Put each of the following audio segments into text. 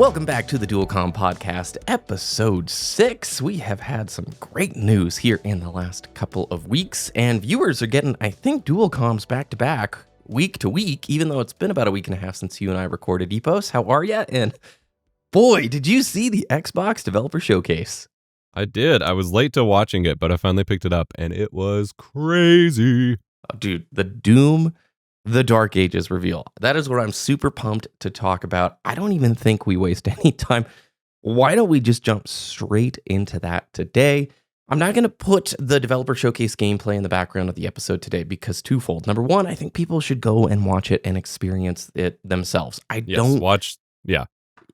Welcome back to the Dual Comm Podcast, episode 6. We have had some great news here in the last couple of weeks, and viewers are getting, I think, Dual Comms back-to-back, week to week, even though it's been about a week and a half since you and I recorded Epos. How are ya? And boy, did you see the Xbox Developer Showcase? I did. I was late to watching it, but I finally picked it up, and it was crazy. Oh, dude, the Doom, the Dark Ages reveal. That is what I'm super pumped to talk about. I don't even think we waste any time. Why don't we just jump straight into that today? I'm not going to put the Developer Showcase gameplay in the background of the episode today because twofold. Number one, I think people should go and watch it and experience it themselves.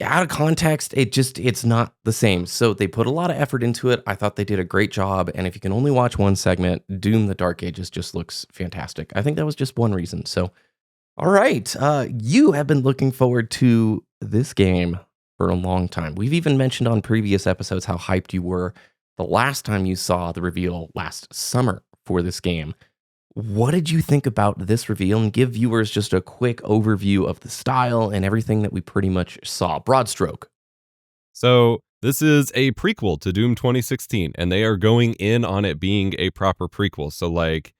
Out of context, it's not the same. So they put a lot of effort into it. I thought they did a great job. And if you can only watch one segment, Doom the Dark Ages just looks fantastic. I think that was just one reason. So, all right. You have been looking forward to this game for a long time. We've even mentioned on previous episodes how hyped you were the last time you saw the reveal last summer for this game. What did you think about this reveal? And give viewers just a quick overview of the style and everything that we pretty much saw. Broad stroke. So this is a prequel to Doom 2016, and they are going in on it being a proper prequel. So like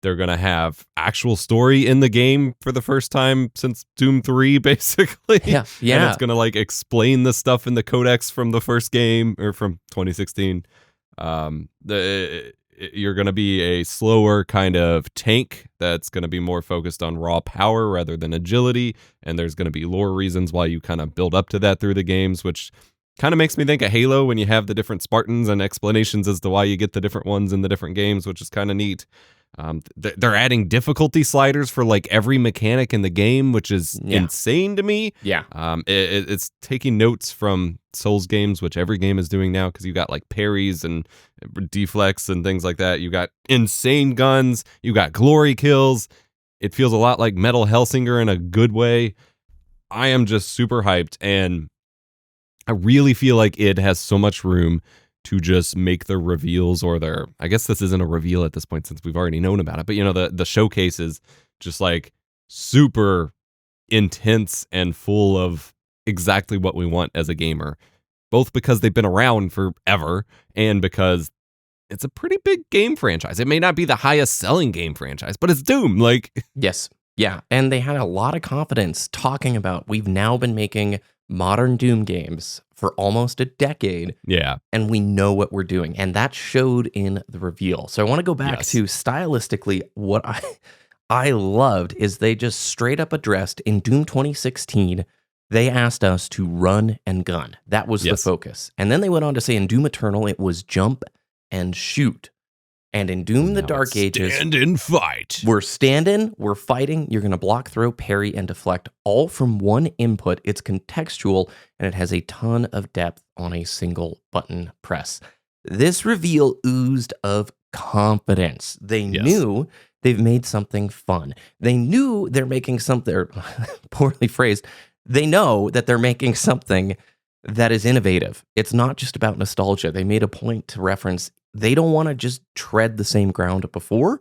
they're going to have actual story in the game for the first time since Doom 3, basically. Yeah. And it's going to like explain the stuff in the codex from the first game or from 2016. You're going to be a slower kind of tank that's going to be more focused on raw power rather than agility. And there's going to be lore reasons why you kind of build up to that through the games, which kind of makes me think of Halo when you have the different Spartans and explanations as to why you get the different ones in the different games, which is kind of neat. They're adding difficulty sliders for like every mechanic in the game, which is insane to me. Yeah. It's taking notes from Souls games, which every game is doing now, because you got like parries and deflects and things like that. You got insane guns. You got glory kills. It feels a lot like Metal Hellsinger in a good way. I am just super hyped, and I really feel like it has so much room to just make the reveals, or I guess this isn't a reveal at this point since we've already known about it, but you know, the showcase is just like super intense and full of exactly what we want as a gamer, both because they've been around forever and because it's a pretty big game franchise. It may not be the highest selling game franchise, but it's Doom. Like, yes. Yeah. And they had a lot of confidence talking about, we've now been making modern Doom games for almost a decade. Yeah. And we know what we're doing. And that showed in the reveal. So I want to go back to stylistically, what I loved is they just straight up addressed in Doom 2016, they asked us to run and gun. That was the focus. And then they went on to say in Doom Eternal, it was jump and shoot. And in Doom the Dark Ages, stand and fight. We're standing, we're fighting, you're going to block, throw, parry, and deflect, all from one input. It's contextual, and it has a ton of depth on a single button press. This reveal oozed of confidence. They knew they've made something fun. They knew they're making something, poorly phrased, they know that they're making something that is innovative. It's not just about nostalgia. They made a point to reference they don't want to just tread the same ground before.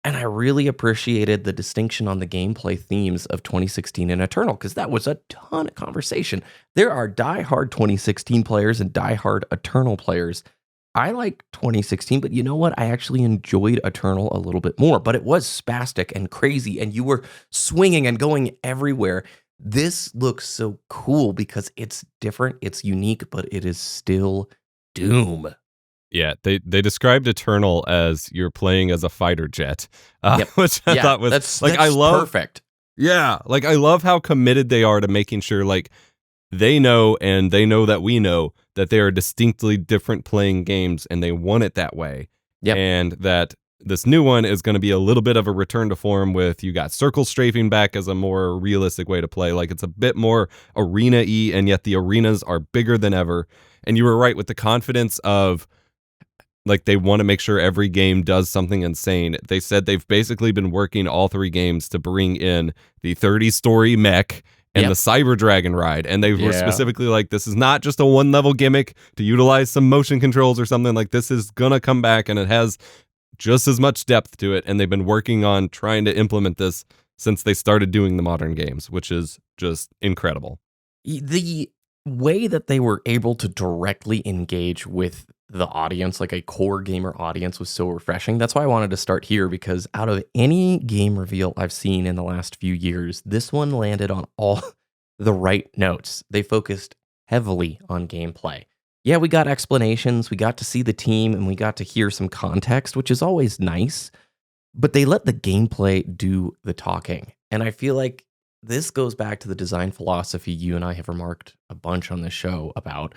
And I really appreciated the distinction on the gameplay themes of 2016 and Eternal, because that was a ton of conversation. There are diehard 2016 players and diehard Eternal players. I like 2016, but you know what? I actually enjoyed Eternal a little bit more, but it was spastic and crazy, and you were swinging and going everywhere. This looks so cool because it's different, it's unique, but it is still Doom. Yeah, they described Eternal as you're playing as a fighter jet, which I thought was that's I love. Perfect. Yeah, like I love how committed they are to making sure like they know, and they know that we know that they are distinctly different playing games, and they want it that way. Yep. And that this new one is going to be a little bit of a return to form with you got circle strafing back as a more realistic way to play. Like it's a bit more arena-y, and yet the arenas are bigger than ever. And you were right with the confidence of like they want to make sure every game does something insane. They said they've basically been working all three games to bring in the 30-story mech and the Cyber Dragon ride. And they were specifically like, this is not just a one-level gimmick to utilize some motion controls or something. Like this is going to come back, and it has just as much depth to it. And they've been working on trying to implement this since they started doing the modern games, which is just incredible. The way that they were able to directly engage with the audience, like a core gamer audience, was so refreshing. That's why I wanted to start here, because out of any game reveal I've seen in the last few years, this one landed on all the right notes. They focused heavily on gameplay. Yeah, we got explanations, we got to see the team, and we got to hear some context, which is always nice, but they let the gameplay do the talking. And I feel like this goes back to the design philosophy you and I have remarked a bunch on this show about.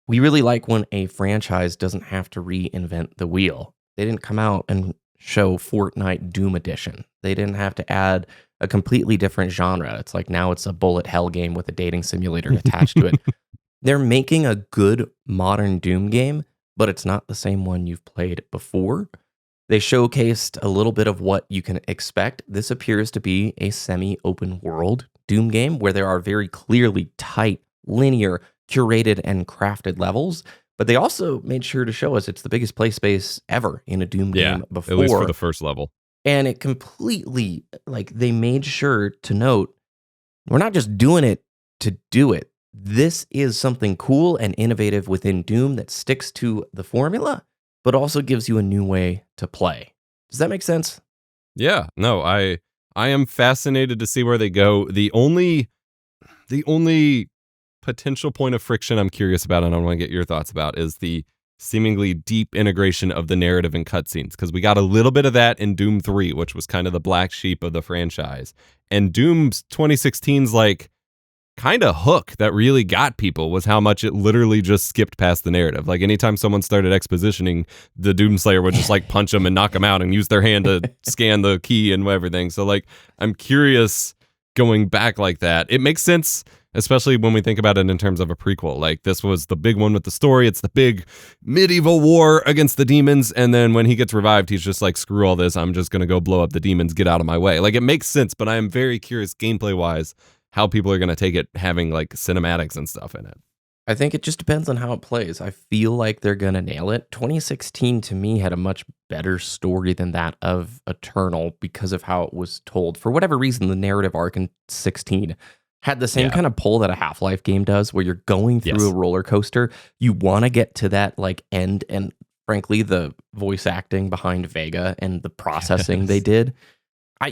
We really like when a franchise doesn't have to reinvent the wheel. They didn't come out and show Fortnite Doom Edition. They didn't have to add a completely different genre. It's like now it's a bullet hell game with a dating simulator attached to it. They're making a good modern Doom game, but it's not the same one you've played before. They showcased a little bit of what you can expect. This appears to be a semi-open world Doom game where there are very clearly tight, linear, curated, and crafted levels. But they also made sure to show us it's the biggest play space ever in a Doom game before. At least for the first level. And it completely, like, they made sure to note, we're not just doing it to do it. This is something cool and innovative within Doom that sticks to the formula, but also gives you a new way to play. Does that make sense? Yeah, no, I am fascinated to see where they go. The only potential point of friction I'm curious about, and I want to get your thoughts about, is the seemingly deep integration of the narrative and cutscenes, because we got a little bit of that in Doom 3, which was kind of the black sheep of the franchise. And Doom's 2016's like kind of hook that really got people was how much it literally just skipped past the narrative. Like anytime someone started expositioning, the Doomslayer would just like punch them and knock them out and use their hand to scan the key and everything. So like, I'm curious going back like that. It makes sense, especially when we think about it in terms of a prequel. Like this was the big one with the story. It's the big medieval war against the demons. And then when he gets revived, he's just like, screw all this. I'm just going to go blow up the demons. Get out of my way. Like it makes sense, but I am very curious gameplay wise how people are going to take it having like cinematics and stuff in it. I think it just depends on how it plays. I feel like they're going to nail it. 2016 to me had a much better story than that of Eternal because of how it was told. For whatever reason, the narrative arc in 16 had the same kind of pull that a Half-Life game does, where you're going through a roller coaster. You want to get to that like end, and frankly, the voice acting behind Vega and the processing they did,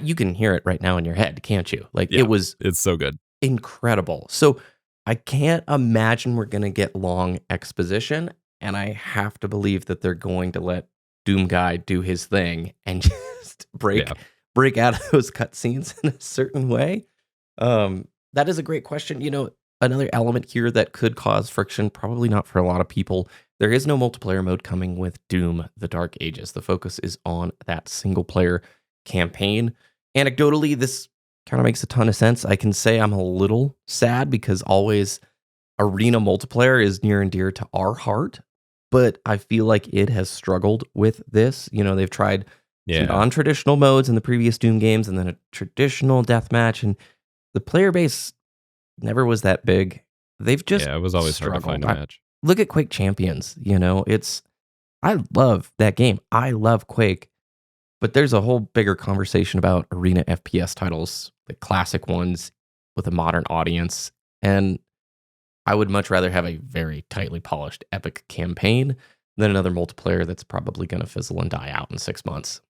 you can hear it right now in your head, can't you? Like it's so good. Incredible. So I can't imagine we're going to get long exposition, and I have to believe that they're going to let Doom Guy do his thing and just break out of those cutscenes in a certain way. That is a great question. You know, another element here that could cause friction, probably not for a lot of people, there is no multiplayer mode coming with Doom: The Dark Ages. The focus is on that single player campaign. Anecdotally, this kind of makes a ton of sense. I can say I'm a little sad because always arena multiplayer is near and dear to our heart, but I feel like it has struggled with this. You know, they've tried non-traditional modes in the previous Doom games and then a traditional deathmatch, and the player base never was that big. They've just it was always struggled. hard to find a match. Look at Quake Champions. You know, I love that game. I love Quake. But there's a whole bigger conversation about arena FPS titles, the classic ones with a modern audience. And I would much rather have a very tightly polished epic campaign than another multiplayer that's probably going to fizzle and die out in 6 months.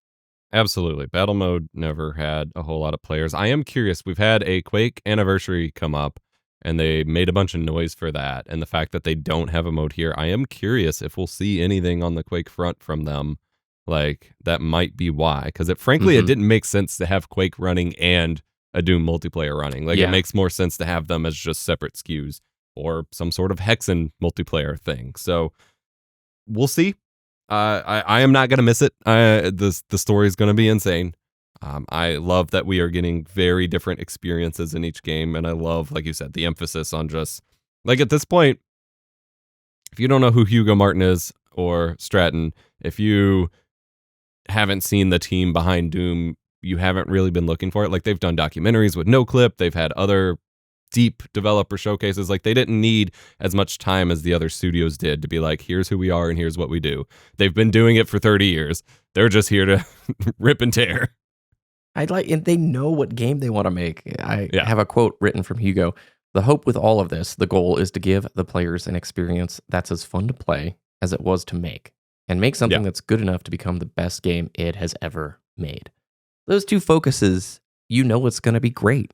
Absolutely. Battle mode never had a whole lot of players. I am curious. We've had a Quake anniversary come up, and they made a bunch of noise for that. And the fact that they don't have a mode here, I am curious if we'll see anything on the Quake front from them. Like, that might be why. Because it didn't make sense to have Quake running and a Doom multiplayer running. Like, it makes more sense to have them as just separate SKUs or some sort of Hexen multiplayer thing. So, we'll see. I am not going to miss it. The story is going to be insane. I love that we are getting very different experiences in each game. And I love, like you said, the emphasis on just, like, at this point, if you don't know who Hugo Martin is or Stratton, if you haven't seen the team behind Doom, you haven't really been looking for it. Like, they've done documentaries with NoClip. They've had other deep developer showcases. Like, they didn't need as much time as the other studios did to be like, here's who we are and here's what we do. They've been doing it for 30 years. They're just here to rip and tear. And they know what game they want to make. I have a quote written from Hugo. The hope with all of this, the goal is to give the players an experience that's as fun to play as it was to make, and make something that's good enough to become the best game it has ever made. Those two focuses, it's going to be great.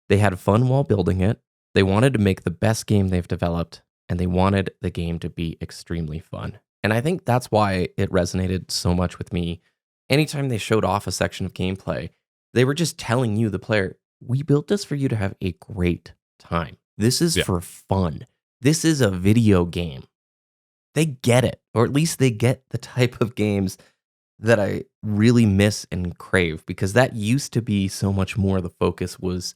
They had fun while building it. They wanted to make the best game they've developed, and they wanted the game to be extremely fun. And I think that's why it resonated so much with me. Anytime they showed off a section of gameplay, they were just telling you, the player, we built this for you to have a great time. This is for fun. This is a video game. They get it, or at least they get the type of games that I really miss and crave, because that used to be so much more. The focus was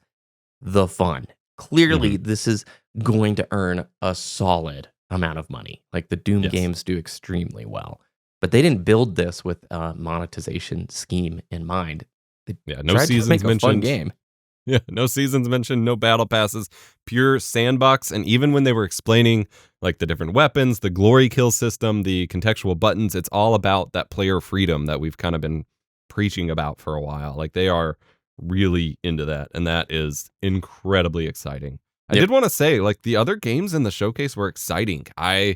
the fun. Clearly, this is going to earn a solid amount of money. Like the Doom games do extremely well, but they didn't build this with a monetization scheme in mind. No seasons make a mentioned. fun game. Yeah, no seasons mentioned, no battle passes, pure sandbox. And even when they were explaining like the different weapons, the glory kill system, the contextual buttons, it's all about that player freedom that we've kind of been preaching about for a while. Like they are really into that, and that is incredibly exciting. I did want to say, like, the other games in the showcase were exciting. I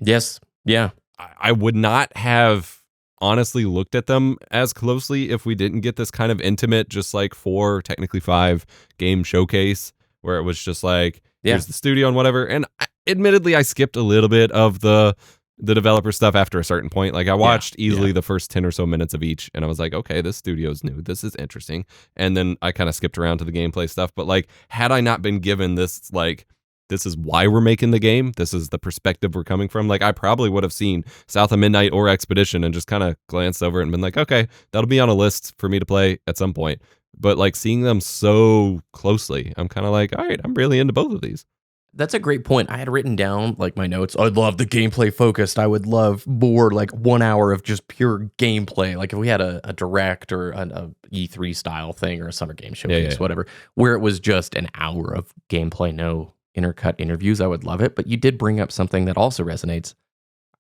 would not have honestly looked at them as closely if we didn't get this kind of intimate, just like 4, technically 5 game showcase where it was just like, here's the studio and whatever. And admittedly, I skipped a little bit of the developer stuff after a certain point. Like I watched easily the first 10 or so minutes of each, and I was like, okay, this studio's new. This is interesting. And then I kind of skipped around to the gameplay stuff. But like, had I not been given this, like, this is why we're making the game, this is the perspective we're coming from, like I probably would have seen South of Midnight or Expedition and just kind of glanced over it and been like, okay, that'll be on a list for me to play at some point. But like seeing them so closely, I'm kind of like, all right, I'm really into both of these. That's a great point. I had written down like my notes. I'd love the gameplay focused. I would love more like 1 hour of just pure gameplay. Like if we had a direct or a E3 style thing or a summer game showcase, whatever, where it was just an hour of gameplay, no intercut interviews, I would love it. But you did bring up something that also resonates.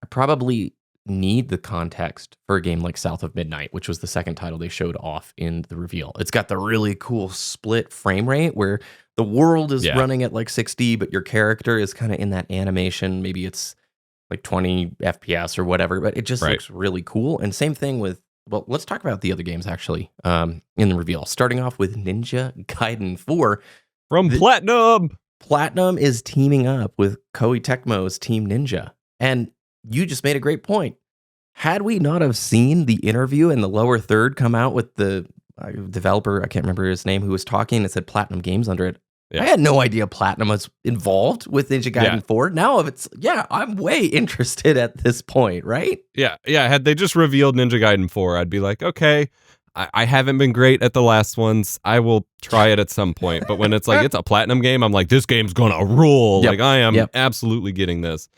I probably need the context for a game like South of Midnight, which was the second title they showed off in the reveal. It's got the really cool split frame rate where the world is running at like 60, but your character is kind of in that animation. Maybe it's like 20 FPS or whatever, but it just looks really cool. And same thing with, well, let's talk about the other games actually in the reveal. Starting off with Ninja Gaiden 4. From Platinum! Platinum is teaming up with Koei Tecmo's Team Ninja. And you just made a great point. Had we not have seen the interview in the lower third come out with the developer, I can't remember his name, who was talking and said Platinum Games under it, I had no idea Platinum was involved with Ninja Gaiden 4. Now, if it's, I'm way interested at this point, right? Yeah. Had they just revealed Ninja Gaiden 4, I'd be like, okay, I haven't been great at the last ones. I will try it at some point. But when it's like, it's a Platinum game, I'm like, this game's going to rule. Like, I am absolutely getting this.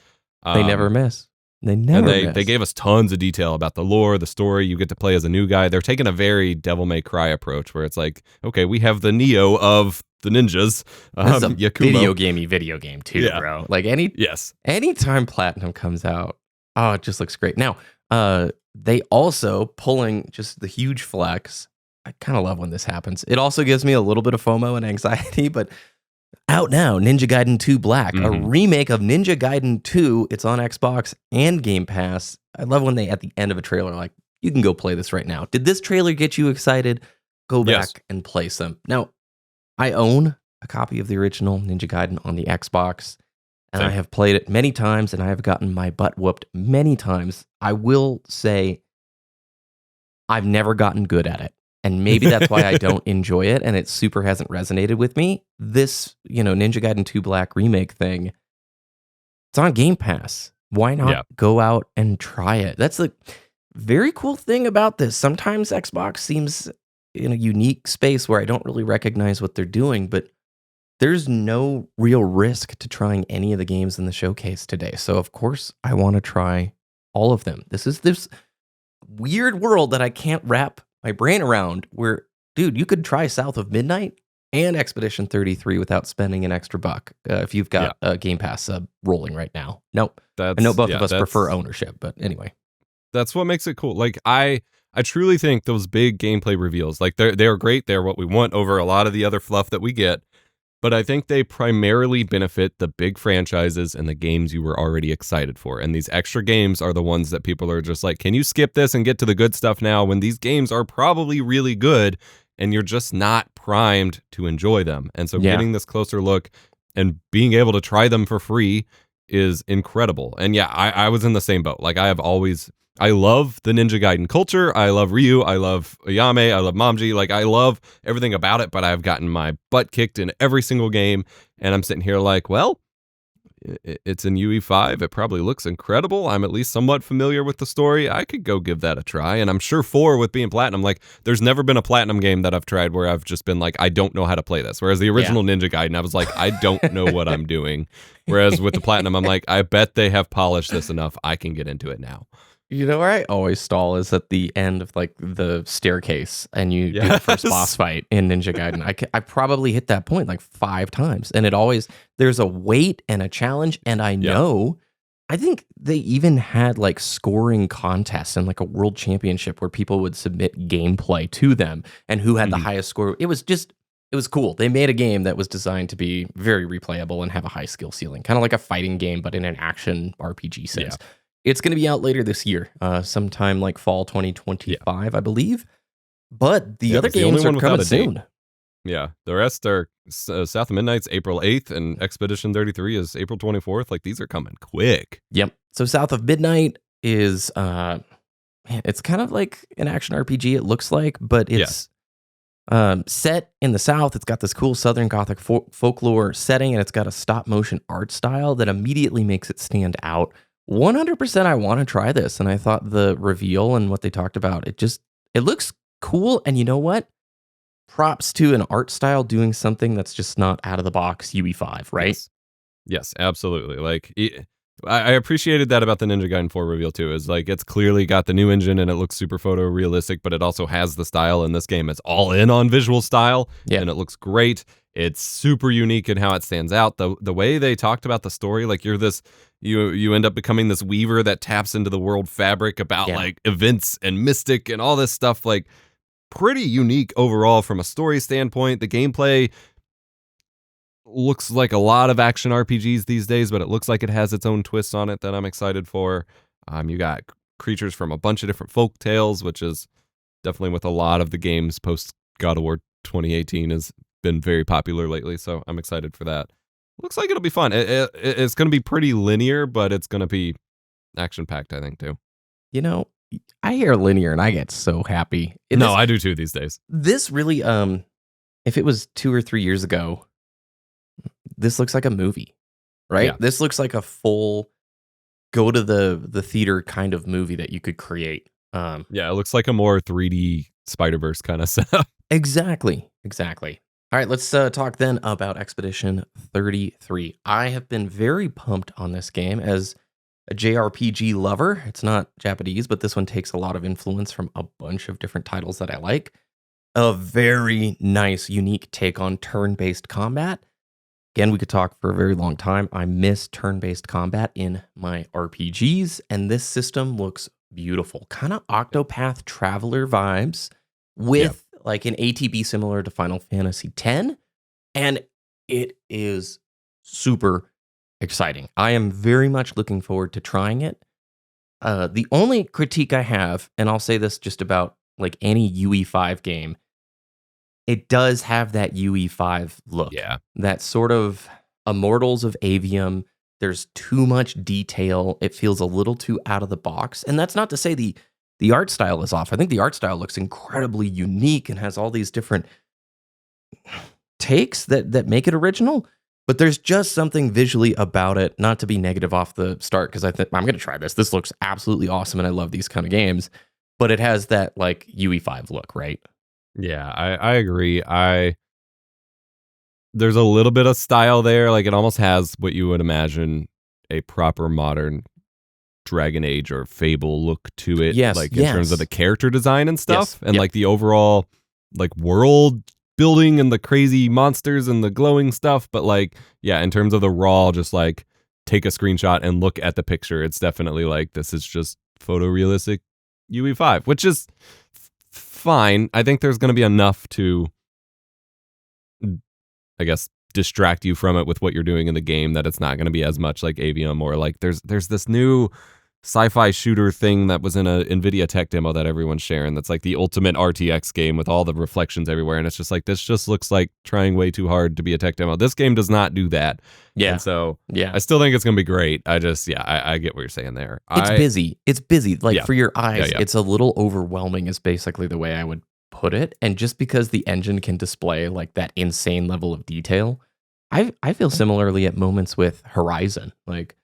They never miss. They never. They gave us tons of detail about the lore, the story. You get to play as a new guy. They're taking a very Devil May Cry approach, where it's like, okay, we have the Neo of the ninjas. This is a Yakumo. video game too, bro. Like anytime Platinum comes out, it just looks great. Now, they also pulling just the huge flex. I kind of love when this happens. It also gives me a little bit of FOMO and anxiety, but out now, Ninja Gaiden 2 Black, a remake of Ninja Gaiden 2. It's on Xbox and Game Pass. I love when they, at the end of a trailer, like, you can go play this right now. Did this trailer get you excited? Go back and play some. Now, I own a copy of the original Ninja Gaiden on the Xbox, and I have played it many times, and I have gotten my butt whooped many times. I will say I've never gotten good at it. And maybe that's why I don't enjoy it, and it super hasn't resonated with me. This, Ninja Gaiden 2 Black remake thing, it's on Game Pass. Why not go out and try it? That's the very cool thing about this. Sometimes Xbox seems in a unique space where I don't really recognize what they're doing, but there's no real risk to trying any of the games in the showcase today. So, of course, I want to try all of them. This is this weird world that I can't wrap my brain around where, dude, you could try South of Midnight and Expedition 33 without spending an extra buck if you've got a Game Pass rolling right now. Nope. I know both of us prefer ownership, but anyway. That's what makes it cool. Like, I truly think those big gameplay reveals, like, they're great. They're what we want over a lot of the other fluff that we get. But I think they primarily benefit the big franchises and the games you were already excited for. And these extra games are the ones that people are just like, can you skip this and get to the good stuff now, when these games are probably really good and you're just not primed to enjoy them. And so getting this closer look and being able to try them for free is incredible. And yeah, I was in the same boat. Like, I love the Ninja Gaiden culture. I love Ryu. I love Ayame. I love Momji. Like, I love everything about it, but I've gotten my butt kicked in every single game. And I'm sitting here like, well, it's in UE5. It probably looks incredible. I'm at least somewhat familiar with the story. I could go give that a try. And I'm sure 4 with being platinum, like, there's never been a platinum game that I've tried where I've just been like, I don't know how to play this. Whereas the original Ninja Gaiden, I was like, I don't know what I'm doing. Whereas with the platinum, I'm like, I bet they have polished this enough. I can get into it now. You know where I always stall is at the end of like the staircase, and you do the first boss fight in Ninja Gaiden. I probably hit that point like 5 times, and there's a weight and a challenge, and I think they even had like scoring contests and like a world championship where people would submit gameplay to them, and who had the highest score. It was cool. They made a game that was designed to be very replayable and have a high skill ceiling, kind of like a fighting game, but in an action RPG sense. Yeah. It's going to be out later this year, sometime like fall 2025, I believe. But the other games are coming soon. Yeah, the rest are South of Midnight's April 8th, and Expedition 33 is April 24th. Like, these are coming quick. Yep. So South of Midnight is, it's kind of like an action RPG, it looks like, but it's set in the South. It's got this cool Southern Gothic folklore setting, and it's got a stop motion art style that immediately makes it stand out. 100% I want to try this, and I thought the reveal and what they talked about, it looks cool, and you know what? Props to an art style doing something that's just not out of the box UE5, right? Yes, absolutely. Like, I appreciated that about the Ninja Gaiden 4 reveal too, is like, it's clearly got the new engine and it looks super photorealistic, but it also has the style in this game. It's all in on visual style, and it looks great. It's super unique in how it stands out. The way they talked about the story, like, you end up becoming this weaver that taps into the world fabric about like events and mystic and all this stuff, like, pretty unique overall from a story standpoint. The gameplay looks like a lot of action RPGs these days, but it looks like it has its own twist on it that I'm excited for. You got creatures from a bunch of different folk tales, which is definitely with a lot of the games post God of War 2018 has been very popular lately, so I'm excited for that. Looks like it'll be fun. It's going to be pretty linear, but it's going to be action-packed, I think, too. You know, I hear linear and I get so happy. I do too these days. This really, if it was 2 or 3 years ago, this looks like a movie, right? Yeah. This looks like a full go to the theater kind of movie that you could create. It looks like a more 3D Spider-Verse kind of setup. Exactly. All right, let's talk then about Expedition 33. I have been very pumped on this game as a JRPG lover. It's not Japanese, but this one takes a lot of influence from a bunch of different titles that I like. A very nice, unique take on turn-based combat. Again, we could talk for a very long time. I miss turn-based combat in my RPGs, and this system looks beautiful. Kind of Octopath Traveler vibes with like an ATB similar to Final Fantasy X, and it is super exciting. I am very much looking forward to trying it. The only critique I have, and I'll say this just about like any UE5 game, it does have that UE5 look. Yeah. That sort of Immortals of Avium. There's too much detail. It feels a little too out of the box. And that's not to say the art style is off. I think the art style looks incredibly unique and has all these different takes that make it original. But there's just something visually about it, not to be negative off the start, because I think I'm going to try this. This looks absolutely awesome, and I love these kind of games. But it has that like UE5 look, right? Yeah, I agree. There's a little bit of style there. Like, it almost has what you would imagine a proper modern Dragon Age or Fable look to it. Yes, like in terms of the character design and stuff, and like the overall like world building and the crazy monsters and the glowing stuff. But like, yeah, in terms of the raw, just like take a screenshot and look at the picture, it's definitely like, this is just photorealistic UE5, which is fine. I think there's going to be enough to, I guess, distract you from it with what you're doing in the game, that it's not going to be as much like Avium, or like there's this new sci-fi shooter thing that was in a NVIDIA tech demo that everyone's sharing that's like the ultimate RTX game with all the reflections everywhere, and it's just like, this just looks like trying way too hard to be a tech demo. This game does not do that. Yeah. And so yeah. I still think it's going to be great. I get what you're saying there. It's busy. It's busy. Like for your eyes, Yeah. it's a little overwhelming is basically the way I would put it. And just because the engine can display like that insane level of detail, I feel similarly at moments with Horizon. Like,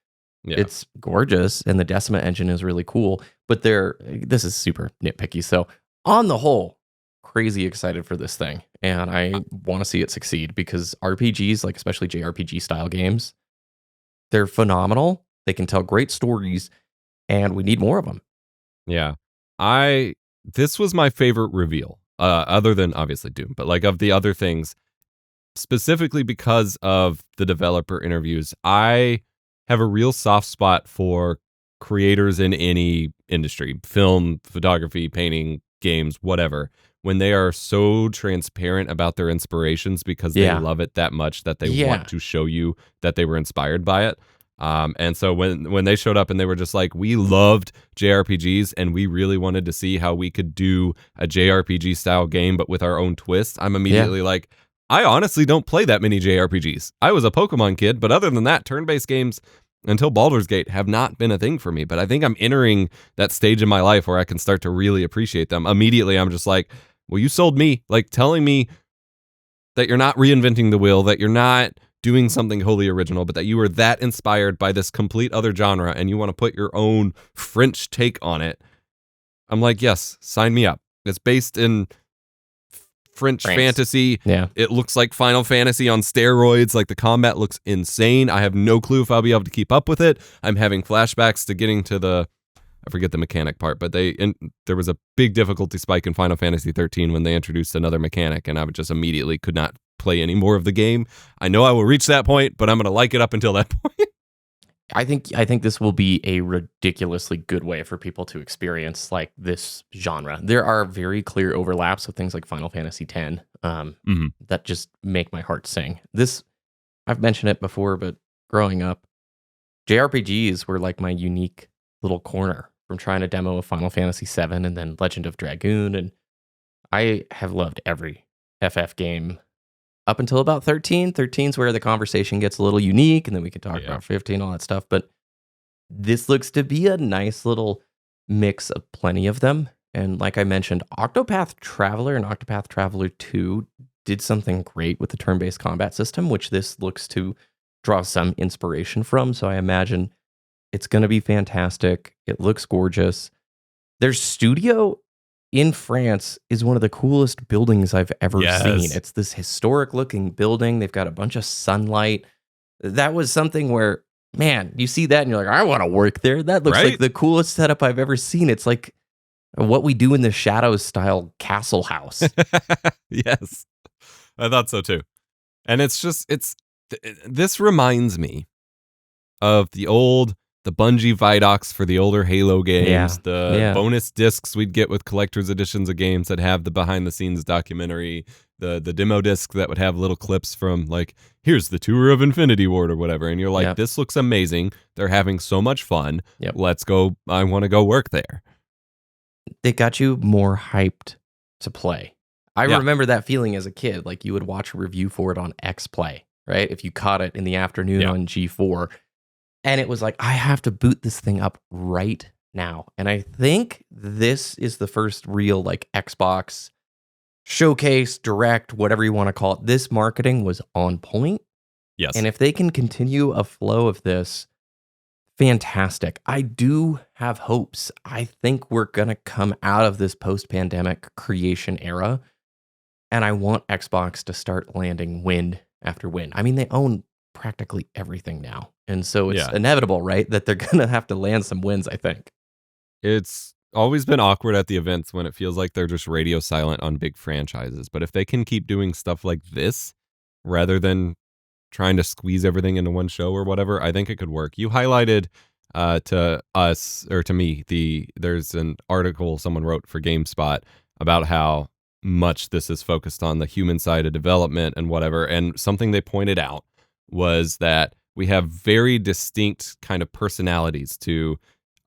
it's gorgeous, and the Decima engine is really cool, but this is super nitpicky. So on the whole, crazy excited for this thing, and I want to see it succeed, because RPGs, like especially JRPG style games, they're phenomenal. They can tell great stories, and we need more of them. Yeah. This was my favorite reveal, other than obviously Doom, but like of the other things, specifically because of the developer interviews. I have a real soft spot for creators in any industry, film, photography, painting, games, whatever, when they are so transparent about their inspirations because they love it that much that they want to show you that they were inspired by it. And so when they showed up and they were just like, we loved JRPGs and we really wanted to see how we could do a JRPG style game but with our own twist, I'm immediately like, I honestly don't play that many JRPGs. I was a Pokemon kid, but other than that, turn-based games until Baldur's Gate have not been a thing for me. But I think I'm entering that stage in my life where I can start to really appreciate them. Immediately, I'm just like, well, you sold me. Like, telling me that you're not reinventing the wheel, that you're not doing something wholly original, but that you were that inspired by this complete other genre and you want to put your own French take on it. I'm like, yes, sign me up. It's based in French fantasy. Yeah. It looks like Final Fantasy on steroids. Like, the combat looks insane. I have no clue if I'll be able to keep up with it. I'm having flashbacks to getting to I forget the mechanic part, but there was a big difficulty spike in Final Fantasy 13 when they introduced another mechanic, and I just immediately could not play any more of the game. I know I will reach that point, but I'm going to like it up until that point. I think this will be a ridiculously good way for people to experience like this genre. There are very clear overlaps with things like Final Fantasy X that just make my heart sing. I've mentioned it before, but growing up, JRPGs were like my unique little corner, from trying to demo a Final Fantasy VII and then Legend of Dragoon, and I have loved every FF game up until about 13. 13's where the conversation gets a little unique, and then we can talk about 15, all that stuff. But this looks to be a nice little mix of plenty of them. And like I mentioned, Octopath Traveler and Octopath Traveler 2 did something great with the turn-based combat system, which this looks to draw some inspiration from. So I imagine it's going to be fantastic. It looks gorgeous. Their studio in France is one of the coolest buildings I've ever seen. It's this historic looking building. They've got a bunch of sunlight. That was something where, man, you see that and you're like, I want to work there. That looks like the coolest setup I've ever seen. It's like what we do in the Shadows style castle house. Yes, I thought so too. And this reminds me of the Bungie Vidocs for the older Halo games, bonus discs we'd get with collector's editions of games that have the behind the scenes documentary, the demo disc that would have little clips from like, here's the tour of Infinity Ward or whatever. And you're like, this looks amazing. They're having so much fun. Let's go. I want to go work there. They got you more hyped to play. I remember that feeling as a kid. Like, you would watch a review for it on X Play, right? If you caught it in the afternoon on G4. And it was like, I have to boot this thing up right now. And I think this is the first real like Xbox showcase, direct, whatever you want to call it. This marketing was on point. Yes. And if they can continue a flow of this, fantastic. I do have hopes. I think we're going to come out of this post-pandemic creation era. And I want Xbox to start landing win after win. I mean, they own practically everything now. And so it's inevitable, right, that they're going to have to land some wins, I think. It's always been awkward at the events when it feels like they're just radio silent on big franchises. But if they can keep doing stuff like this, rather than trying to squeeze everything into one show or whatever, I think it could work. You highlighted to us, or to me, there's an article someone wrote for GameSpot about how much this is focused on the human side of development and whatever. And something they pointed out was that we have very distinct kind of personalities to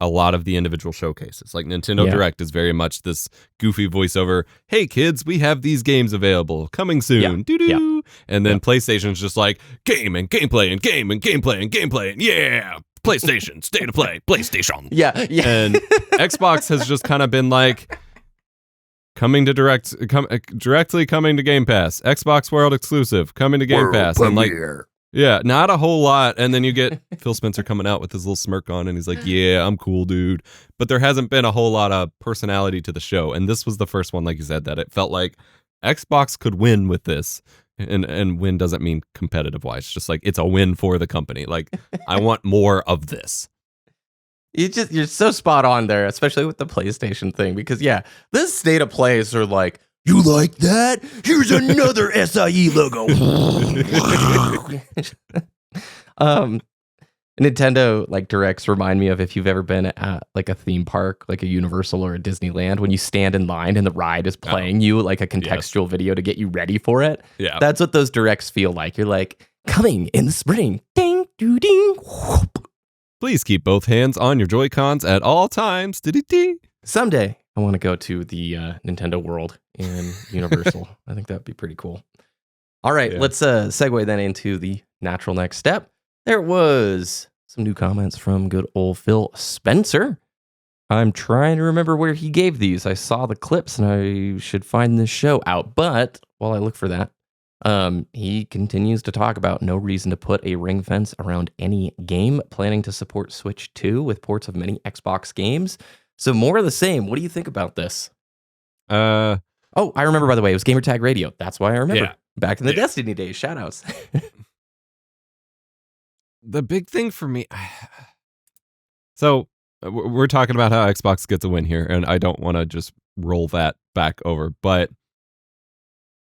a lot of the individual showcases. Like Nintendo Direct is very much this goofy voiceover. Hey kids, we have these games available coming soon. Doo-doo. And then PlayStation's just like game and gameplay and game and gameplay and gameplay. And yeah, PlayStation, state of play, PlayStation. Yeah. And Xbox has just kind of been like coming to directly coming to Game Pass. Xbox World exclusive, coming to Game Pass. And like, yeah, not a whole lot. And then you get Phil Spencer coming out with his little smirk on and he's like, yeah, I'm cool, dude. But there hasn't been a whole lot of personality to the show. And this was the first one, like you said, that it felt like Xbox could win with this. And win doesn't mean competitive wise. Just like it's a win for the company. Like I want more of this. You're so spot on there, especially with the PlayStation thing, because this state of plays are like, you like that? Here's another SIE logo. Nintendo like directs remind me of if you've ever been at like a theme park, like a Universal or a Disneyland, when you stand in line and the ride is playing you like a contextual video to get you ready for it. Yeah, that's what those directs feel like. You're like, coming in the spring. Ding, doo, ding. Please keep both hands on your Joy-Cons at all times. Someday I want to go to the Nintendo World in Universal. I think that'd be pretty cool. All right, let's segue then into the natural next step. There was some new comments from good old Phil Spencer. I'm trying to remember where he gave these. I saw the clips and I should find this show out. But while I look for that, he continues to talk about no reason to put a ring fence around any game, planning to support Switch 2 with ports of many Xbox games. So more of the same. What do you think about this? Oh, I remember, by the way, it was Gamertag Radio. That's why I remember. Yeah. Back in the Destiny days. Shout outs. The big thing for me, so we're talking about how Xbox gets a win here, and I don't want to just roll that back over, but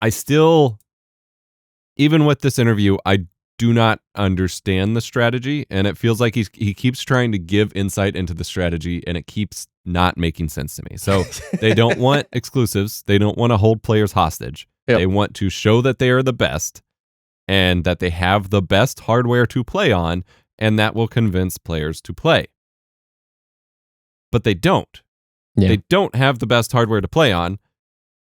I still, even with this interview, I do not understand the strategy, and it feels like he keeps trying to give insight into the strategy, and it keeps not making sense to me. So they don't want exclusives. They don't want to hold players hostage. Yep. They want to show that they are the best and that they have the best hardware to play on, and that will convince players to play. But they don't. Yeah. They don't have the best hardware to play on,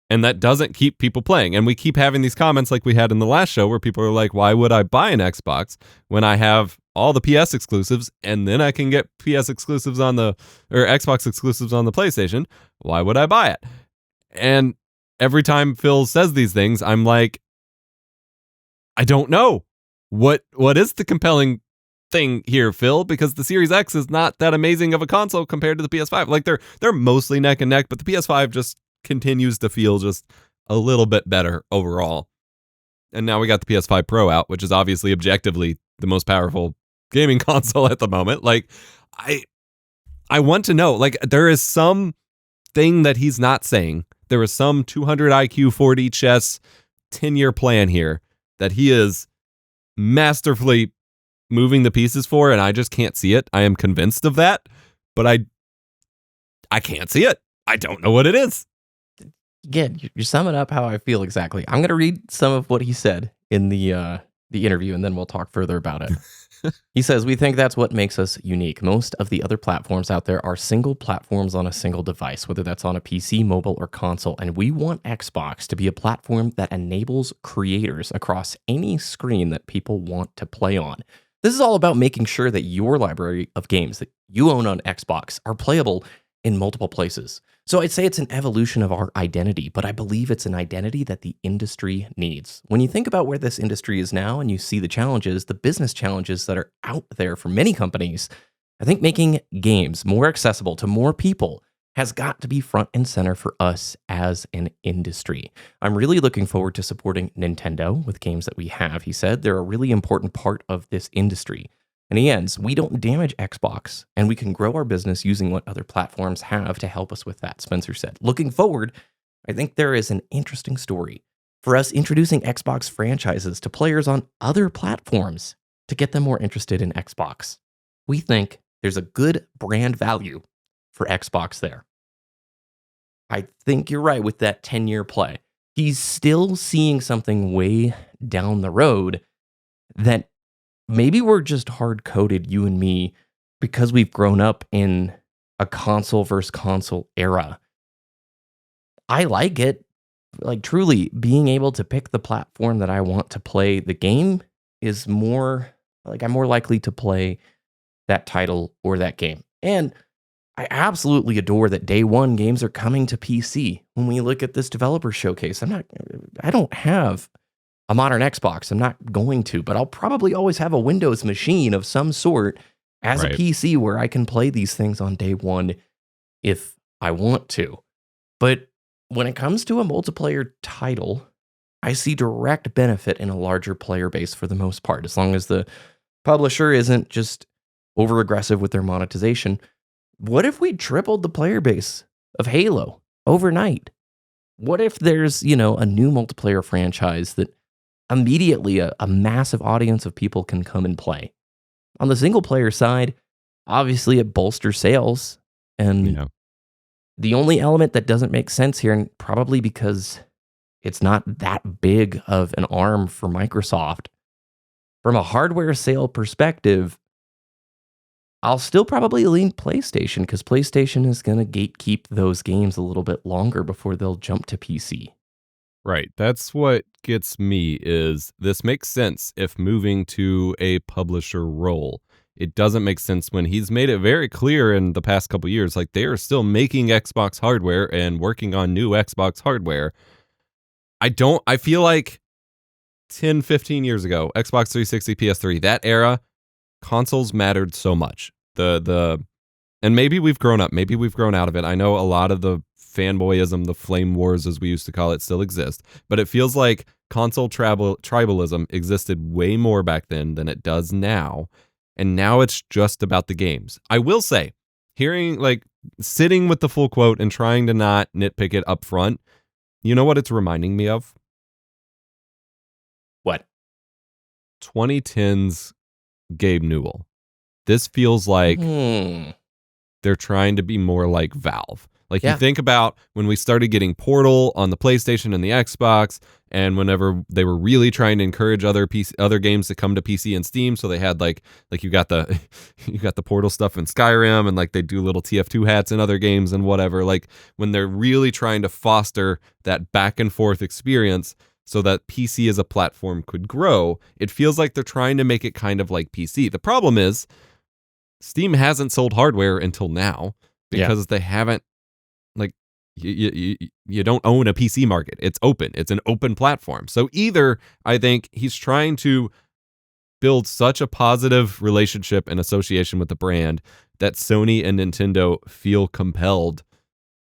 and that doesn't keep people playing. And we keep having these comments like we had in the last show where people are like, why would I buy an Xbox when I have all the PS exclusives and then I can get PS exclusives on the, or Xbox exclusives on the PlayStation? Why would I buy it? And every time Phil says these things, I'm like, I don't know. What is the compelling thing here, Phil? Because the Series X is not that amazing of a console compared to the PS5. Like they're mostly neck and neck, but the PS5 just continues to feel just a little bit better overall. And now we got the PS5 Pro out, which is obviously objectively the most powerful gaming console at the moment. Like I want to know, like there is some thing that he's not saying. There is some 200 IQ 40 chess 10-year plan here that he is masterfully moving the pieces for, and I just can't see it. I am convinced of that, but I can't see it. I don't know what it is. Again, you're summing up how I feel exactly. I'm going to read some of what he said in the interview, and then we'll talk further about it. He says, we think that's what makes us unique. Most of the other platforms out there are single platforms on a single device, whether that's on a PC, mobile, or console. And we want Xbox to be a platform that enables creators across any screen that people want to play on. This is all about making sure that your library of games that you own on Xbox are playable in multiple places. So I'd say it's an evolution of our identity, but I believe it's an identity that the industry needs. When you think about where this industry is now and you see the challenges, the business challenges that are out there for many companies, I think making games more accessible to more people has got to be front and center for us as an industry. I'm really looking forward to supporting Nintendo with games that we have. He said they're a really important part of this industry. And he ends, we don't damage Xbox, and we can grow our business using what other platforms have to help us with that, Spencer said. Looking forward, I think there is an interesting story for us introducing Xbox franchises to players on other platforms to get them more interested in Xbox. We think there's a good brand value for Xbox there. I think you're right with that 10-year play. he's still seeing something way down the road that maybe we're just hard-coded, you and me, because we've grown up in a console versus console era. I like it. Like, truly, being able to pick the platform that I want to play the game is more, like, I'm more likely to play that title or that game. And I absolutely adore that day one games are coming to PC. When we look at this developer showcase, I don't have a modern Xbox. I'm not going to, but I'll probably always have a Windows machine of some sort as a Right. PC where I can play these things on day one if I want to. But when it comes to a multiplayer title, I see direct benefit in a larger player base for the most part, as long as the publisher isn't just over aggressive with their monetization. What if we tripled the player base of Halo overnight? What if there's, a new multiplayer franchise that immediately a massive audience of people can come and play? On the single player side, obviously it bolsters sales. And Yeah. the only element that doesn't make sense here, and probably because it's not that big of an arm for Microsoft, from a hardware sale perspective, I'll still probably lean PlayStation, because PlayStation is going to gatekeep those games a little bit longer before they'll jump to PC. Right. That's what gets me is this makes sense if moving to a publisher role. It doesn't make sense when he's made it very clear in the past couple years, like they are still making Xbox hardware and working on new Xbox hardware. I feel like 10, 15 years ago, Xbox 360, PS3, that era, consoles mattered so much. And maybe we've grown up, maybe we've grown out of it. I know a lot of the fanboyism, the flame wars as we used to call it, still exist, but it feels like console tribalism existed way more back then than it does now. And now it's just about the games. I will say, sitting with the full quote and trying to not nitpick it up front, you know what it's reminding me of? What? 2010's Gabe Newell. This feels like they're trying to be more like Valve. Like, you think about when we started getting Portal on the PlayStation and the Xbox, and whenever they were really trying to encourage other games to come to PC and Steam, so they had like you got the Portal stuff in Skyrim, and like they do little TF2 hats in other games and whatever. Like, when they're really trying to foster that back and forth experience so that PC as a platform could grow, it feels like they're trying to make it kind of like PC. The problem is Steam hasn't sold hardware until now because they haven't. Like, you don't own a PC market. It's open. It's an open platform. So either I think he's trying to build such a positive relationship and association with the brand that Sony and Nintendo feel compelled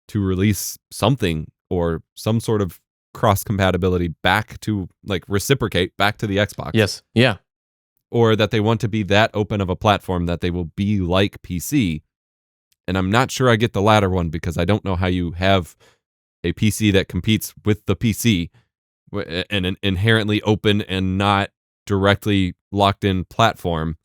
to release something or some sort of cross compatibility back to, like, reciprocate back to the Xbox. Yes. Yeah. Or that they want to be that open of a platform that they will be like PC. And I'm not sure I get the latter one, because I don't know how you have a PC that competes with the PC and an inherently open and not directly locked in platform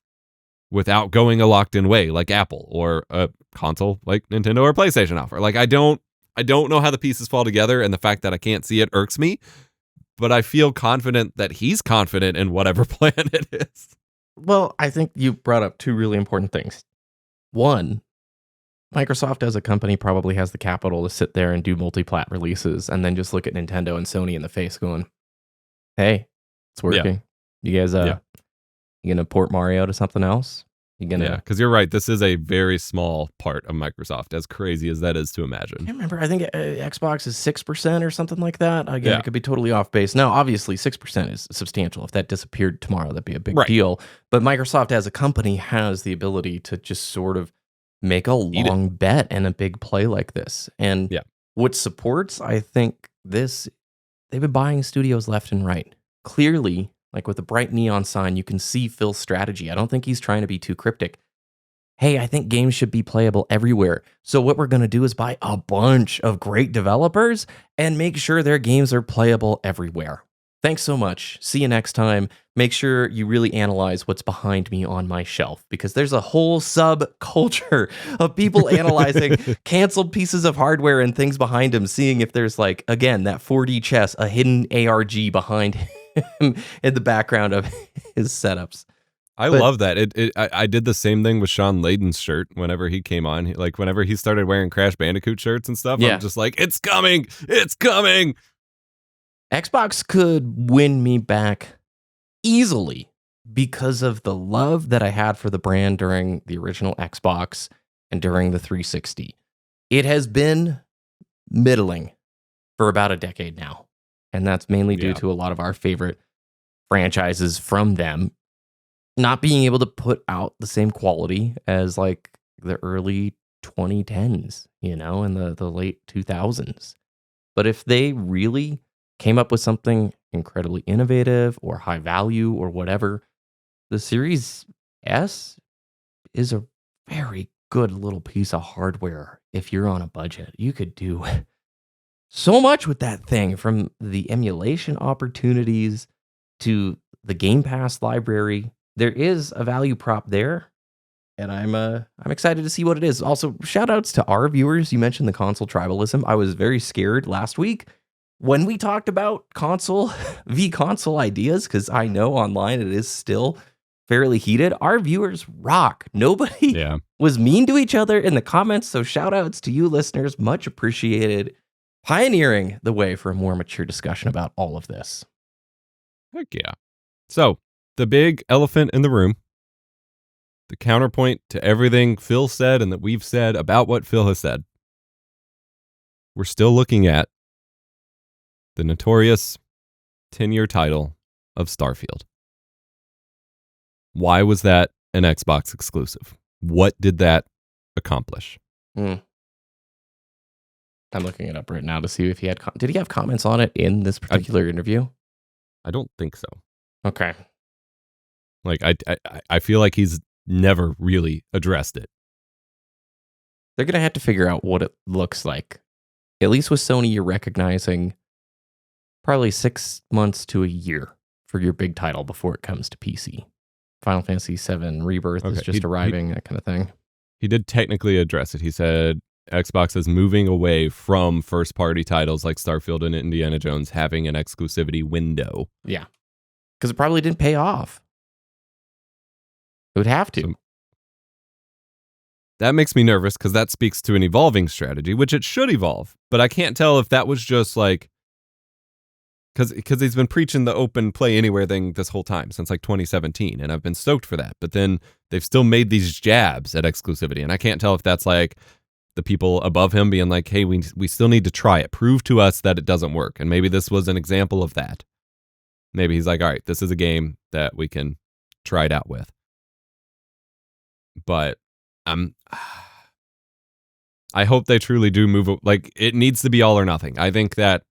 without going a locked in way like Apple or a console like Nintendo or PlayStation offer. Like, I don't know how the pieces fall together, and the fact that I can't see it irks me, but I feel confident that he's confident in whatever plan it is. Well, I think you brought up two really important things. One, Microsoft as a company probably has the capital to sit there and do multi-plat releases and then just look at Nintendo and Sony in the face going, hey, it's working. You guys, you gonna port Mario to something else? You gonna? Yeah, because you're right. This is a very small part of Microsoft, as crazy as that is to imagine. I can't remember. I think Xbox is 6% or something like that. Again, it could be totally off base. Now, obviously, 6% is substantial. If that disappeared tomorrow, that'd be a big deal. But Microsoft as a company has the ability to just sort of make a long bet and a big play like this. And what supports, I think, this, they've been buying studios left and right. Clearly, like with the bright neon sign, you can see Phil's strategy. I don't think he's trying to be too cryptic. Hey, I think games should be playable everywhere. So what we're going to do is buy a bunch of great developers and make sure their games are playable everywhere. Thanks so much. See you next time. Make sure you really analyze what's behind me on my shelf, because there's a whole subculture of people analyzing canceled pieces of hardware and things behind them, seeing if there's, like, again, that 4D chess, a hidden ARG behind him in the background of his setups. I love that. I did the same thing with Sean Layden's shirt whenever he came on. Like, whenever he started wearing Crash Bandicoot shirts and stuff, I'm just like, it's coming! It's coming! Xbox could win me back easily because of the love that I had for the brand during the original Xbox and during the 360. It has been middling for about a decade now, and that's mainly due to a lot of our favorite franchises from them not being able to put out the same quality as, like, the early 2010s, and the late 2000s. But if they really came up with something incredibly innovative or high value or whatever, the Series S is a very good little piece of hardware if you're on a budget. You could do so much with that thing, from the emulation opportunities to the Game Pass library. There is a value prop there, and I'm excited to see what it is. Also, shout outs to our viewers. You mentioned the console tribalism. I was very scared last week when we talked about console ideas, because I know online it is still fairly heated. Our viewers rock. Nobody was mean to each other in the comments, so shout outs to you listeners. Much appreciated. Pioneering the way for a more mature discussion about all of this. Heck yeah. So, the big elephant in the room, the counterpoint to everything Phil said and that we've said about what Phil has said. We're still looking at the notorious 10-year title of Starfield. Why was that an Xbox exclusive? What did that accomplish? I'm looking it up right now to see if he had... Did he have comments on it in this particular interview? I don't think so. Okay. Like, I feel like he's never really addressed it. They're going to have to figure out what it looks like. At least with Sony, you're recognizing probably 6 months to a year for your big title before it comes to PC. Final Fantasy VII Rebirth is just arriving, that kind of thing. He did technically address it. He said Xbox is moving away from first-party titles like Starfield and Indiana Jones having an exclusivity window. Yeah. Because it probably didn't pay off. It would have to. So, that makes me nervous because that speaks to an evolving strategy, which it should evolve. But I can't tell if that was just like... Because he's been preaching the open play anywhere thing this whole time, since like 2017, and I've been stoked for that. But then they've still made these jabs at exclusivity, and I can't tell if that's like the people above him being like, hey, we still need to try it. Prove to us that it doesn't work. And maybe this was an example of that. Maybe he's like, all right, this is a game that we can try it out with. But I hope they truly do move. Like, it needs to be all or nothing. I think that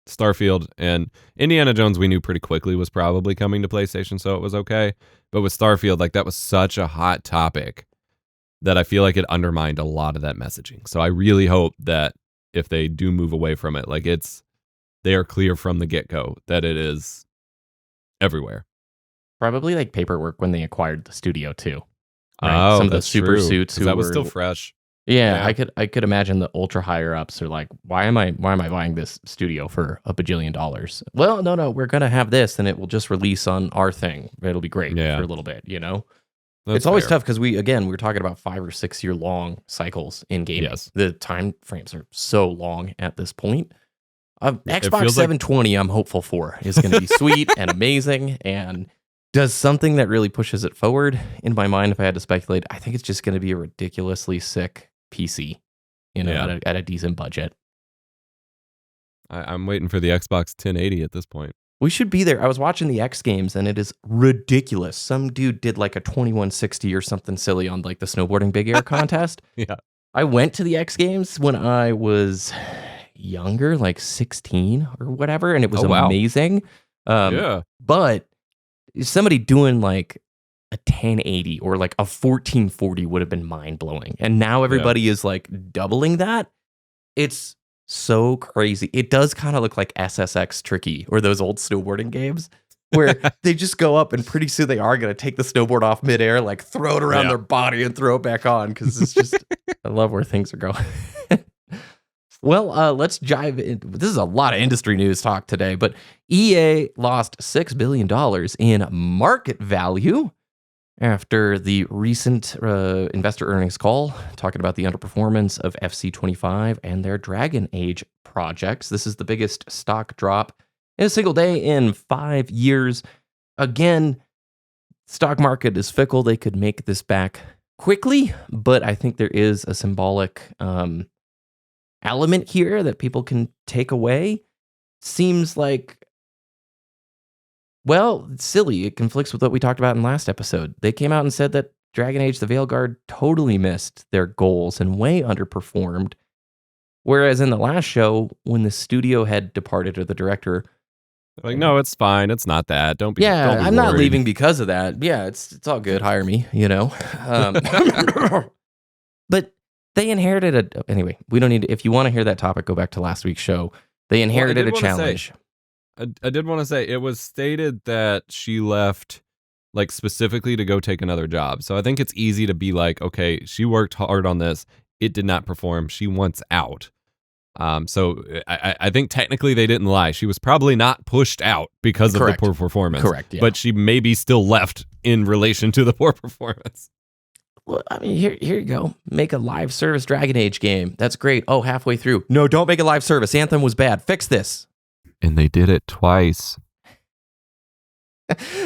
Starfield and Indiana Jones, we knew pretty quickly was probably coming to PlayStation, so it was okay. But with Starfield, like, that was such a hot topic that I feel like it undermined a lot of that messaging. So I really hope that if they do move away from it, like, they are clear from the get-go that it is everywhere. Probably like paperwork when they acquired the studio too. Right? Oh, some of the super suits that was still fresh. Yeah, I could imagine the ultra higher ups are like, why am I buying this studio for $1 billion? Well, no, we're gonna have this, and it will just release on our thing. It'll be great for a little bit, It's always tough because we're talking about 5 or 6 year long cycles in gaming. Yes. The time frames are so long at this point. Xbox 720, I'm hopeful for, is going to be sweet and amazing, and does something that really pushes it forward. In my mind, if I had to speculate, I think it's just going to be a ridiculously sick PC, at a decent budget. I'm waiting for the Xbox 1080 at this point. We should be there. I was watching the X Games, and it is ridiculous. Some dude did like a 2160 or something silly on like the snowboarding big air contest. Yeah. I went to the X Games when I was younger, like 16 or whatever, and it was amazing. But somebody doing like a 1080 or like a 1440 would have been mind-blowing. And now everybody is like doubling that. It's so crazy. It does kind of look like SSX Tricky or those old snowboarding games where they just go up and pretty soon they are going to take the snowboard off midair, like throw it around their body and throw it back on because it's just, I love where things are going. Well, let's dive in. This is a lot of industry news talk today, but EA lost $6 billion in market value after the recent investor earnings call, talking about the underperformance of FC25 and their Dragon Age projects. This is the biggest stock drop in a single day in 5 years. Again, stock market is fickle. They could make this back quickly, but I think there is a symbolic element here that people can take away. Seems like, well, it's silly. It conflicts with what we talked about in last episode. They came out and said that Dragon Age the Veilguard totally missed their goals and way underperformed. Whereas in the last show, when the studio head departed or the director, like, no, it's fine. It's not that. Don't be. Yeah, don't be I'm not worried. leaving because of that. Yeah, it's all good. Hire me, you know. But they inherited anyway, we don't need to, if you want to hear that topic, go back to last week's show. They inherited a challenge. I did want to say, it was stated that she left like specifically to go take another job. So I think it's easy to be like, okay, she worked hard on this. It did not perform. She wants out. So I think technically they didn't lie. She was probably not pushed out because of the poor performance. Correct, yeah. But she maybe still left in relation to the poor performance. Well, I mean, here you go. Make a live service Dragon Age game. That's great. Oh, halfway through. No, don't make a live service. Anthem was bad. Fix this. And they did it twice.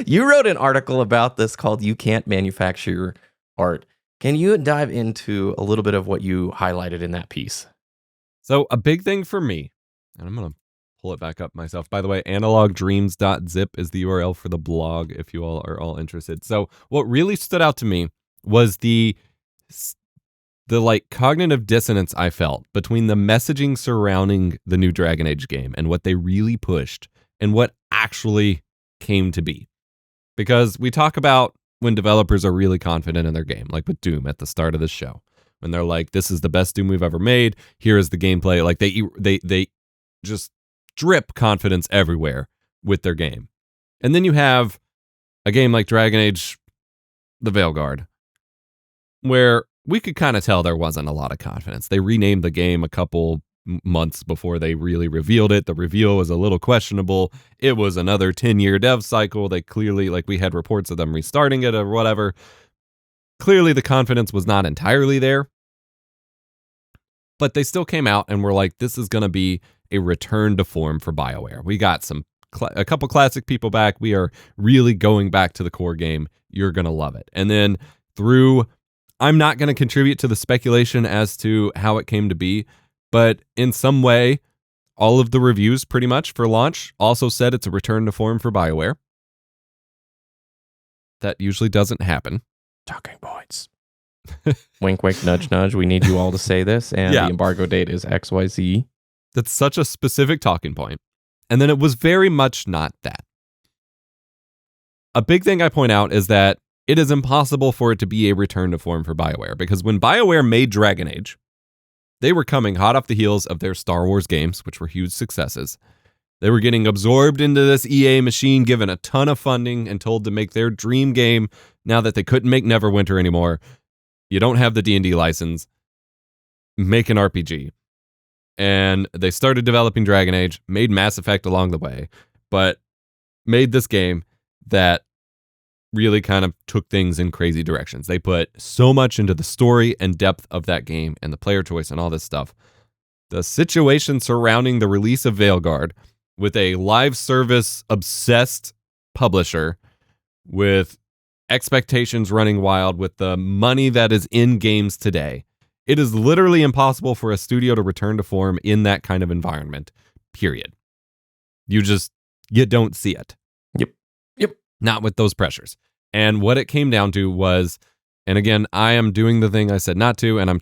You wrote an article about this called You Can't Manufacture Art. Can you dive into a little bit of what you highlighted in that piece? So a big thing for me, and I'm going to pull it back up myself. By the way, analogdreams.zip is the URL for the blog if you all are all interested. So what really stood out to me was the like cognitive dissonance I felt between the messaging surrounding the new Dragon Age game and what they really pushed and what actually came to be. Because we talk about when developers are really confident in their game, like with Doom at the start of the show, when they're like, this is the best Doom we've ever made. Here is the gameplay. Like they just drip confidence everywhere with their game. And then you have a game like Dragon Age the Veilguard, where we could kind of tell there wasn't a lot of confidence. They renamed the game a couple months before they really revealed it. The reveal was a little questionable. It was another 10-year dev cycle. They clearly, like, we had reports of them restarting it or whatever. Clearly the confidence was not entirely there. But they still came out and were like, this is going to be a return to form for BioWare. We got a couple classic people back. We are really going back to the core game. You're going to love it. And then I'm not going to contribute to the speculation as to how it came to be, but in some way, all of the reviews pretty much for launch also said it's a return to form for BioWare. That usually doesn't happen. Talking points. Wink, wink, nudge, nudge. We need you all to say this, and the embargo date is XYZ. That's such a specific talking point. And then it was very much not that. A big thing I point out is that it is impossible for it to be a return to form for BioWare, because when BioWare made Dragon Age, they were coming hot off the heels of their Star Wars games, which were huge successes. They were getting absorbed into this EA machine, given a ton of funding, and told to make their dream game now that they couldn't make Neverwinter anymore. You don't have the D&D license. Make an RPG. And they started developing Dragon Age, made Mass Effect along the way, but made this game that really kind of took things in crazy directions. They put so much into the story and depth of that game and the player choice and all this stuff. The situation surrounding the release of Veilguard with a live service obsessed publisher with expectations running wild with the money that is in games today. It is literally impossible for a studio to return to form in that kind of environment, period. You don't see it. Yep. Not with those pressures. And what it came down to was, and again, I am doing the thing I said not to, and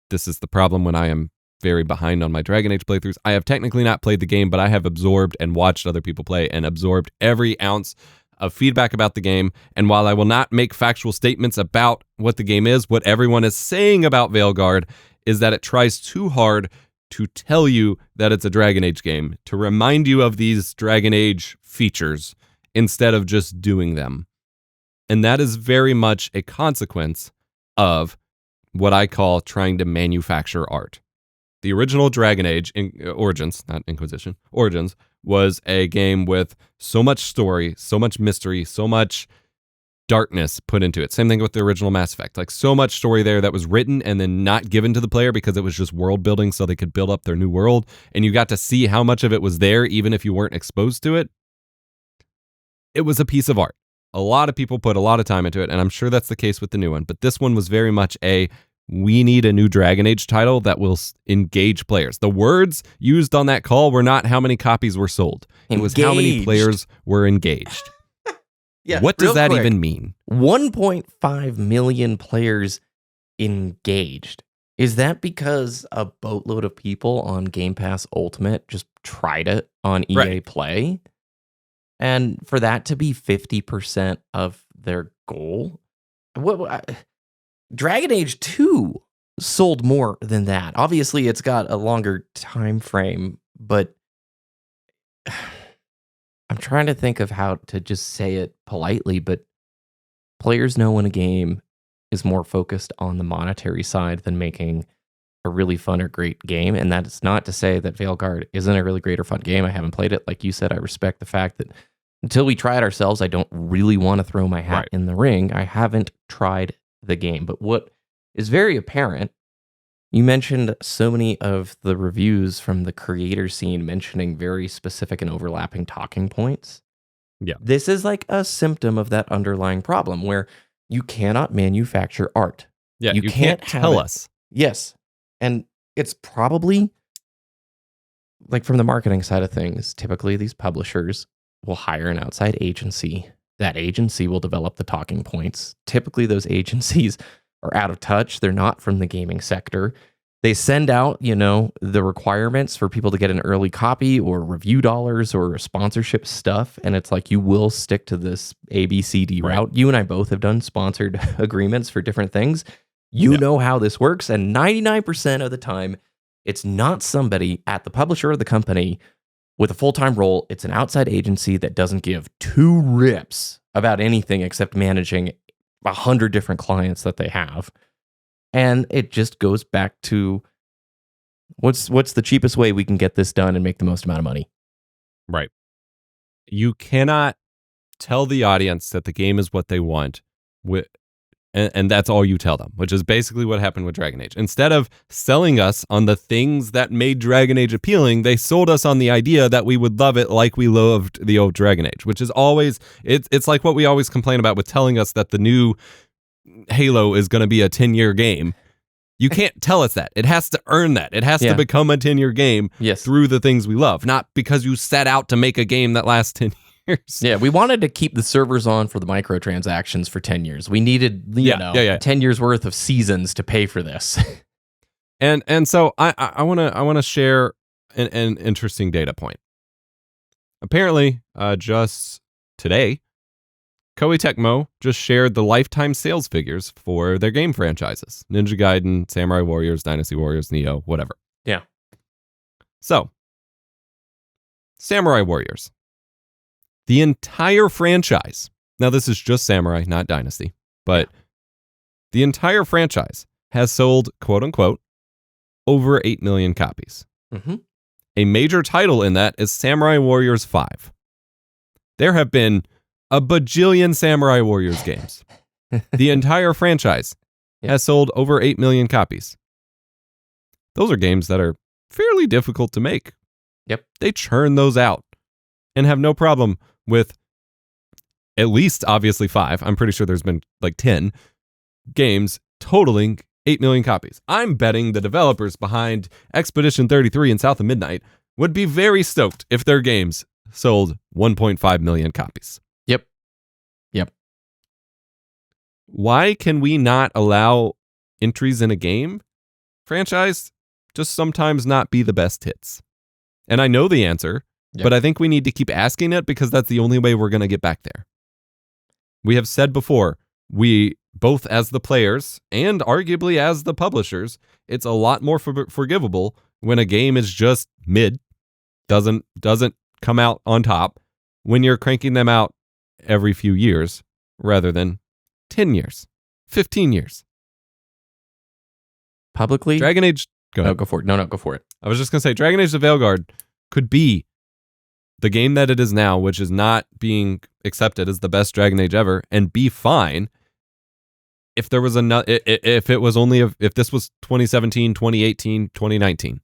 this is the problem when I am very behind on my Dragon Age playthroughs. I have technically not played the game, but I have absorbed and watched other people play and absorbed every ounce of feedback about the game. And while I will not make factual statements about what the game is, what everyone is saying about Veilguard is that it tries too hard to tell you that it's a Dragon Age game, to remind you of these Dragon Age features instead of just doing them. And that is very much a consequence of what I call trying to manufacture art. The original Dragon Age, Origins, not Inquisition, Origins, was a game with so much story, so much mystery, so much darkness put into it. Same thing with the original Mass Effect. Like, so much story there that was written and then not given to the player because it was just world building so they could build up their new world. And you got to see how much of it was there even if you weren't exposed to it. It was a piece of art. A lot of people put a lot of time into it, and I'm sure that's the case with the new one. But this one was very much we need a new Dragon Age title that will engage players. The words used on that call were not how many copies were sold. It was how many players were engaged. Yeah, what does that even mean? 1.5 million players engaged. Is that because a boatload of people on Game Pass Ultimate just tried it on EA Play? And for that to be 50% of their goal? Dragon Age 2 sold more than that. Obviously, it's got a longer time frame, but I'm trying to think of how to just say it politely, but players know when a game is more focused on the monetary side than making a really fun or great game. And that's not to say that Veilguard isn't a really great or fun game. I haven't played it. Like you said, I respect the fact that until we try it ourselves, I don't really want to throw my hat in the ring. I haven't tried the game. But what is very apparent, you mentioned so many of the reviews from the creator scene mentioning very specific and overlapping talking points. Yeah. This is like a symptom of that underlying problem where you cannot manufacture art. Yeah, you can't tell us. Yes. And it's probably, like, from the marketing side of things, typically these publishers will hire an outside agency. That agency will develop the talking points. Typically, those agencies are out of touch. They're not from the gaming sector. They send out, the requirements for people to get an early copy or review dollars or sponsorship stuff. And it's like, you will stick to this ABCD route. You and I both have done sponsored agreements for different things. You know how this works. And 99% of the time, it's not somebody at the publisher or the company with a full-time role. It's an outside agency that doesn't give two rips about anything except managing 100 different clients that they have. And it just goes back to what's the cheapest way we can get this done and make the most amount of money. Right. You cannot tell the audience that the game is what they want, and that's all you tell them, which is basically what happened with Dragon Age. Instead of selling us on the things that made Dragon Age appealing, they sold us on the idea that we would love it like we loved the old Dragon Age, which is always, it's like what we always complain about with telling us that the new Halo is going to be a 10-year game. You can't tell us that. It has to earn that. It has to become a 10-year game through the things we love, not because you set out to make a game that lasts 10 years. Yeah, we wanted to keep the servers on for the microtransactions for 10 years. We needed, 10 years worth of seasons to pay for this. And so I want to share an interesting data point. Apparently, just today, Koei Tecmo just shared the lifetime sales figures for their game franchises. Ninja Gaiden, Samurai Warriors, Dynasty Warriors, Neo, whatever. Yeah. So, Samurai Warriors. The entire franchise. Now, this is just Samurai, not Dynasty. But the entire franchise has sold, quote unquote, over 8 million copies. Mm-hmm. A major title in that is Samurai Warriors 5. There have been a bajillion Samurai Warriors games. The entire franchise has sold over 8 million copies. Those are games that are fairly difficult to make. Yep. They churn those out and have no problem with at least, obviously, 5. I'm pretty sure there's been like 10 games totaling 8 million copies. I'm betting the developers behind Expedition 33 and South of Midnight would be very stoked if their games sold 1.5 million copies. Yep. Why can we not allow entries in a game franchise just sometimes not be the best hits? And I know the answer, but I think we need to keep asking it because that's the only way we're going to get back there. We have said before, we, both as the players and arguably as the publishers, it's a lot more forgivable when a game is just mid, doesn't come out on top, when you're cranking them out every few years rather than 10 years, 15 years. Publicly? Dragon Age, go ahead. No, go for it. No, go for it. I was just going to say, Dragon Age the Veilguard could be the game that it is now, which is not being accepted as the best Dragon Age ever, and be fine if there was if this was 2017, 2018, 2019,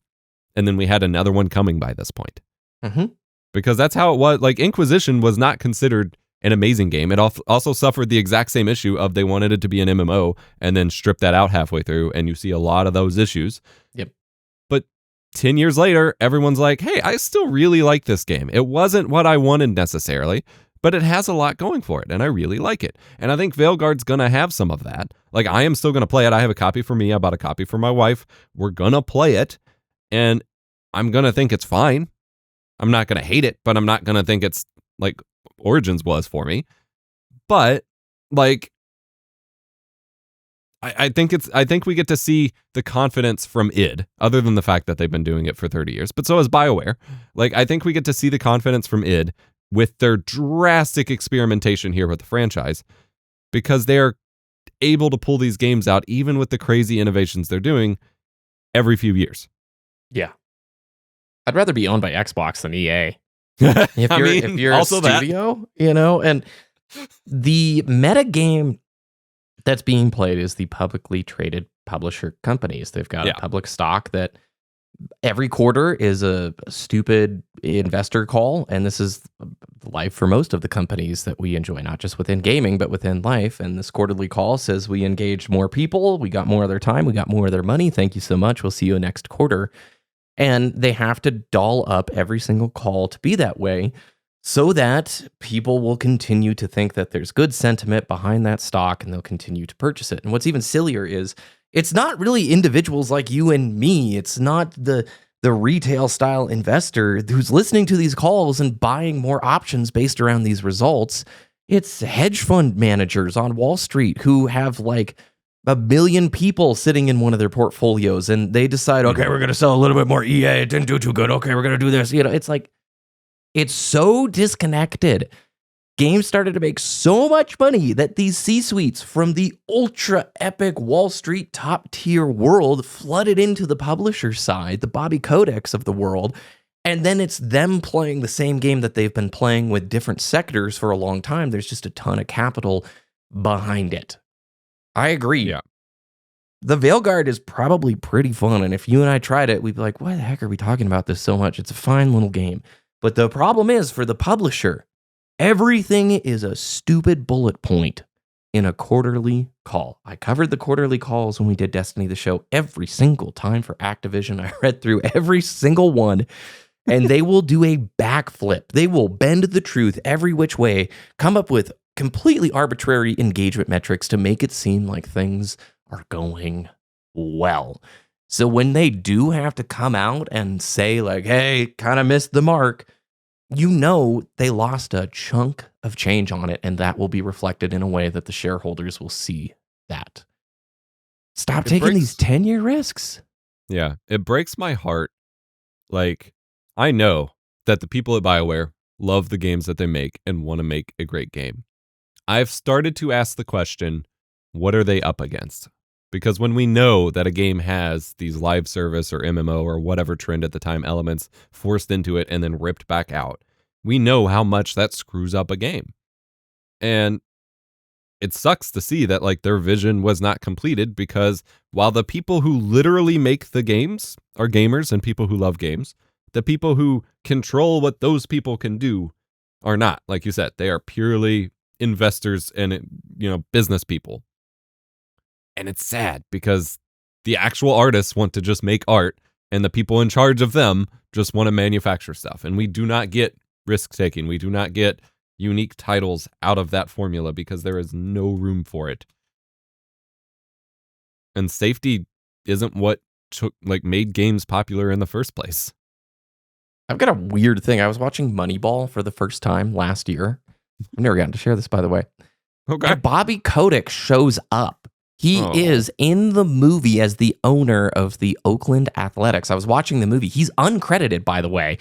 and then we had another one coming by this point. Mm-hmm. Because that's how it was. Like, Inquisition was not considered an amazing game. It also suffered the exact same issue of they wanted it to be an MMO and then stripped that out halfway through, and you see a lot of those issues. Yep. But 10 years later, everyone's like, hey, I still really like this game. It wasn't what I wanted necessarily, but it has a lot going for it, and I really like it. And I think Veilguard's going to have some of that. Like, I am still going to play it. I have a copy for me. I bought a copy for my wife. We're going to play it, and I'm going to think it's fine. I'm not going to hate it, but I'm not going to think it's like Origins was for me. But like, I think we get to see the confidence from id, other than the fact that they've been doing it for 30 years, but so has BioWare. Like, I think we get to see the confidence from id with their drastic experimentation here with the franchise, because they're able to pull these games out, even with the crazy innovations they're doing every few years. Yeah. I'd rather be owned by Xbox than EA. If you're also a studio, and the meta game that's being played is the publicly traded publisher companies. They've got a public stock that every quarter is a stupid investor call, and this is life for most of the companies that we enjoy, not just within gaming, but within life. And this quarterly call says we engaged more people, we got more of their time, we got more of their money. Thank you so much. We'll see you next quarter. And they have to doll up every single call to be that way so that people will continue to think that there's good sentiment behind that stock and they'll continue to purchase it. And what's even sillier is it's not really individuals like you and me. It's not the retail style investor who's listening to these calls and buying more options based around these results. It's hedge fund managers on Wall Street who have like 1 million people sitting in one of their portfolios, and they decide, okay, we're going to sell a little bit more EA. It didn't do too good. Okay, we're going to do this. It's like, it's so disconnected. Games started to make so much money that these C-suites from the ultra epic Wall Street top tier world flooded into the publisher side, the Bobby Kodaks of the world. And then it's them playing the same game that they've been playing with different sectors for a long time. There's just a ton of capital behind it. I agree. Yeah. The Veilguard is probably pretty fun, and if you and I tried it, we'd be like, why the heck are we talking about this so much? It's a fine little game. But the problem is, for the publisher, everything is a stupid bullet point in a quarterly call. I covered the quarterly calls when we did Destiny the Show every single time for Activision. I read through every single one, and they will do a backflip. They will bend the truth every which way, come up with completely arbitrary engagement metrics to make it seem like things are going well. So when they do have to come out and say like, hey, kind of missed the mark, they lost a chunk of change on it, and that will be reflected in a way that the shareholders will see that. Stop taking these 10-year risks. Yeah, it breaks my heart. Like, I know that the people at BioWare love the games that they make and want to make a great game. I've started to ask the question, what are they up against? Because when we know that a game has these live service or MMO or whatever trend at the time elements forced into it and then ripped back out, we know how much that screws up a game. And it sucks to see that like their vision was not completed, because while the people who literally make the games are gamers and people who love games, the people who control what those people can do are not. Like you said, they are purely investors and business people. And it's sad because the actual artists want to just make art, and the people in charge of them just want to manufacture stuff. And we do not get risk taking. We do not get unique titles out of that formula because there is no room for it. And safety isn't what made games popular in the first place. I've got a weird thing. I was watching Moneyball for the first time last year. I've never gotten to share this, by the way. Okay. And Bobby Kotick shows up He Oh. is in the movie as the owner of the Oakland Athletics. I was watching the movie. He's uncredited, by the way.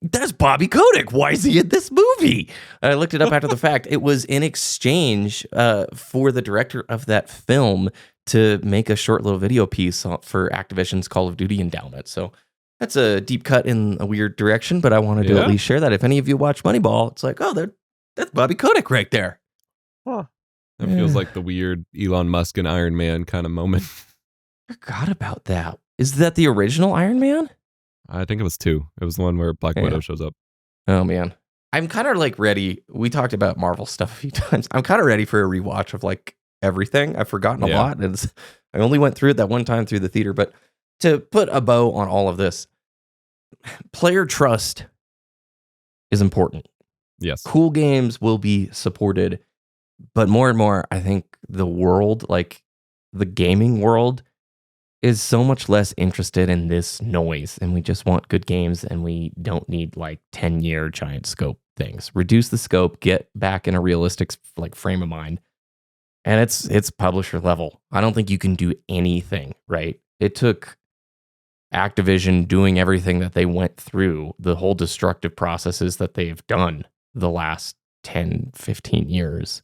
That's Bobby Kotick. Why is he in this movie? I looked it up after the fact. It was in exchange for the director of that film to make a short little video piece for Activision's Call of Duty endowment. So that's a deep cut in a weird direction, but I wanted to at least share that. If any of you watch Moneyball, it's like, oh, that's Bobby Kotick right there. Huh. That feels like the weird Elon Musk and Iron Man kind of moment. Forgot about that. Is that the original Iron Man? I think it was 2. It was the one where Black Widow shows up. Oh, man. I'm kind of like ready. We talked about Marvel stuff a few times. I'm kind of ready for a rewatch of like everything. I've forgotten a lot. And I only went through it that one time through the theater. But to put a bow on all of this, player trust is important. Yes. Cool games will be supported. But more and more, I think the world, like the gaming world, is so much less interested in this noise. And we just want good games, and we don't need like 10-year giant scope things. Reduce the scope, get back in a realistic like frame of mind. And it's publisher level. I don't think you can do anything, right? It took Activision doing everything that they went through, the whole destructive processes that they've done the last 10, 15 years.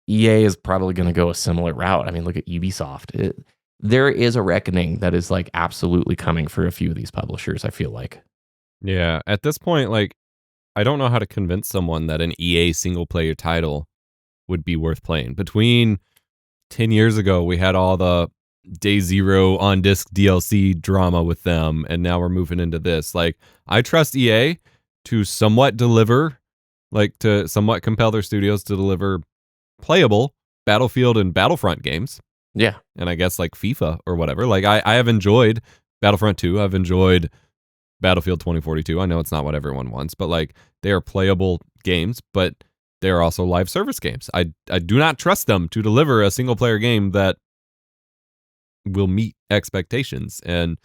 EA is probably going to go a similar route. I mean, look at Ubisoft. There is a reckoning that is like absolutely coming for a few of these publishers, I feel like. Yeah, at this point, like, I don't know how to convince someone that an EA single player title would be worth playing. Between 10 years ago, we had all the Day Zero on disc DLC drama with them, and now we're moving into this. Like, I trust EA to somewhat deliver, like to somewhat compel their studios to deliver playable Battlefield and Battlefront games. Yeah. And I guess like FIFA or whatever. Like I have enjoyed Battlefront 2. I've enjoyed Battlefield 2042. I know it's not what everyone wants, but like they are playable games, but they are also live service games. I do not trust them to deliver a single player game that will meet expectations. And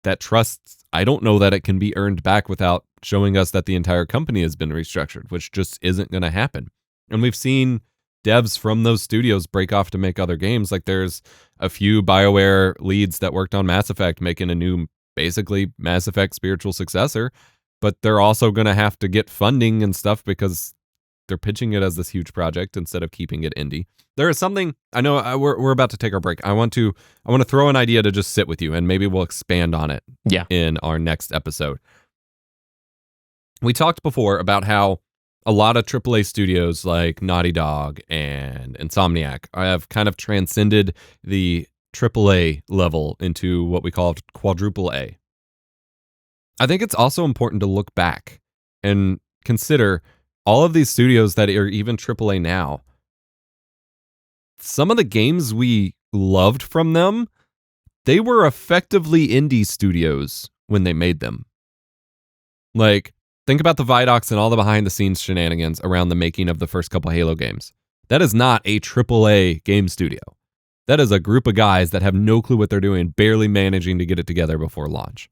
that trust, I don't know that it can be earned back without showing us that the entire company has been restructured, which just isn't going to happen. And we've seen devs from those studios break off to make other games. Like there's a few BioWare leads that worked on Mass Effect making a new, basically Mass Effect spiritual successor, but they're also going to have to get funding and stuff because they're pitching it as this huge project instead of keeping it indie. There is something, I know we're about to take our break. I want to throw an idea to just sit with you, and maybe we'll expand on it in our next episode. We talked before about how a lot of AAA studios like Naughty Dog and Insomniac have kind of transcended the AAA level into what we call quadruple A. I think it's also important to look back and consider all of these studios that are even AAA now. Some of the games we loved from them, they were effectively indie studios when they made them. Like, think about the Vidocs and all the behind-the-scenes shenanigans around the making of the first couple Halo games. That is not a AAA game studio. That is a group of guys that have no clue what they're doing, barely managing to get it together before launch.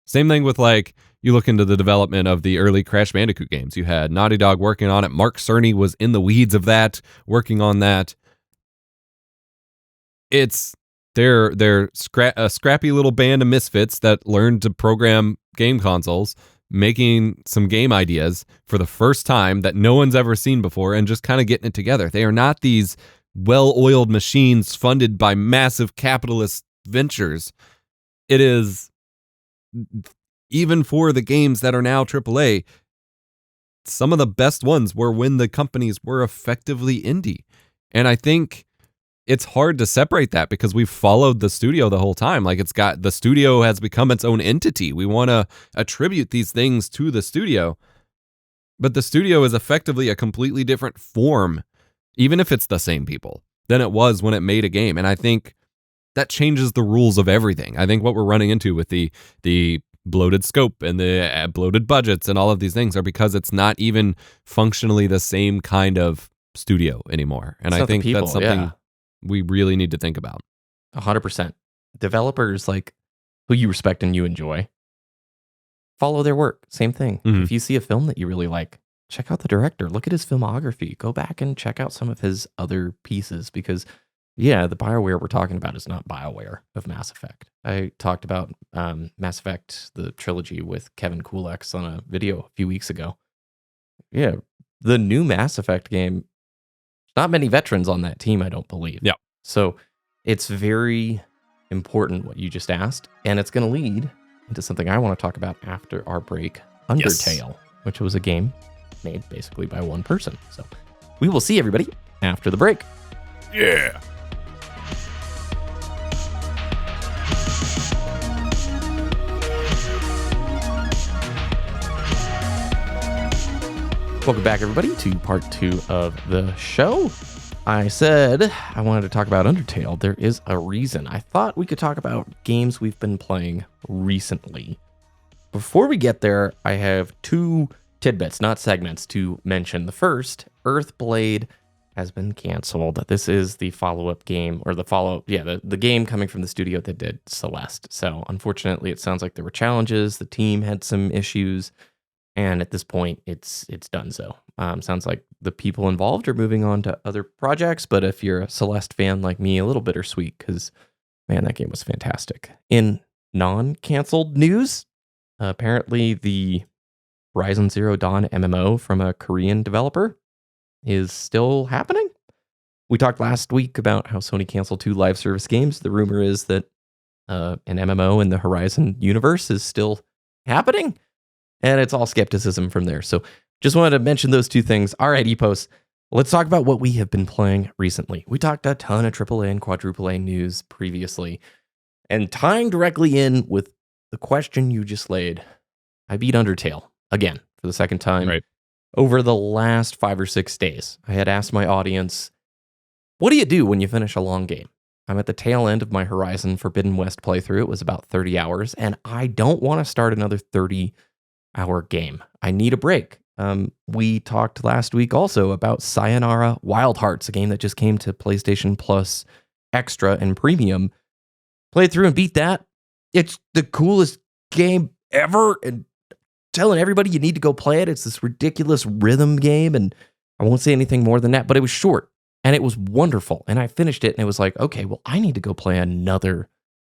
Same thing with, like, you look into the development of the early Crash Bandicoot games. You had Naughty Dog working on it. Mark Cerny was in the weeds of that, working on that. They're a scrappy little band of misfits that learned to program game consoles, making some game ideas for the first time that no one's ever seen before and just kind of getting it together. They are not these well-oiled machines funded by massive capitalist ventures. It is, even for the games that are now AAA, some of the best ones were when the companies were effectively indie. And I think it's hard to separate that because we've followed the studio the whole time. Like, the studio has become its own entity. We want to attribute these things to the studio, but the studio is effectively a completely different form, even if it's the same people, than it was when it made a game. And I think that changes the rules of everything. I think what we're running into with the bloated scope and the bloated budgets and all of these things are because it's not even functionally the same kind of studio anymore. And I think that's something we really need to think about. 100%. Developers like who you respect and you enjoy, follow their work. Same thing. Mm-hmm. If you see a film that you really like, check out the director. Look at his filmography. Go back and check out some of his other pieces because, yeah, the BioWare we're talking about is not BioWare of Mass Effect. I talked about Mass Effect, the trilogy, with Kevin Kulex on a video a few weeks ago. Yeah, the new Mass Effect game, not many veterans on that team, I don't believe. Yeah. So it's very important what you just asked, and it's going to lead into something I want to talk about after our break, Undertale, which was a game made basically by one person. So we will see everybody after the break. Yeah. Welcome back, everybody, to part 2 of the show. I said I wanted to talk about Undertale. There is a reason. I thought we could talk about games we've been playing recently. Before we get there, I have 2 tidbits, not segments, to mention. The first, Earthblade has been canceled. This is the follow-up game, or the game coming from the studio that did Celeste. So unfortunately, it sounds like there were challenges. The team had some issues. And at this point, it's done so. Sounds like the people involved are moving on to other projects. But if you're a Celeste fan like me, a little bittersweet because, man, that game was fantastic. In non-canceled news, apparently the Horizon Zero Dawn MMO from a Korean developer is still happening. We talked last week about how Sony canceled 2 live service games. The rumor is that an MMO in the Horizon universe is still happening. And it's all skepticism from there. So just wanted to mention those 2 things. All right, Epos, let's talk about what we have been playing recently. We talked a ton of AAA and quadruple A news previously. And tying directly in with the question you just laid, I beat Undertale again for the second time over the last 5 or 6 days. I had asked my audience, what do you do when you finish a long game? I'm at the tail end of my Horizon Forbidden West playthrough. It was about 30 hours, and I don't want to start another 30-hour game. I need a break. We talked last week also about Sayonara Wild Hearts, a game that just came to PlayStation Plus Extra and Premium. Played through and beat that. It's the coolest game ever, and telling everybody you need to go play it. It's this ridiculous rhythm game, and I won't say anything more than that, but it was short, and it was wonderful, and I finished it, and it was like, okay, well, I need to go play another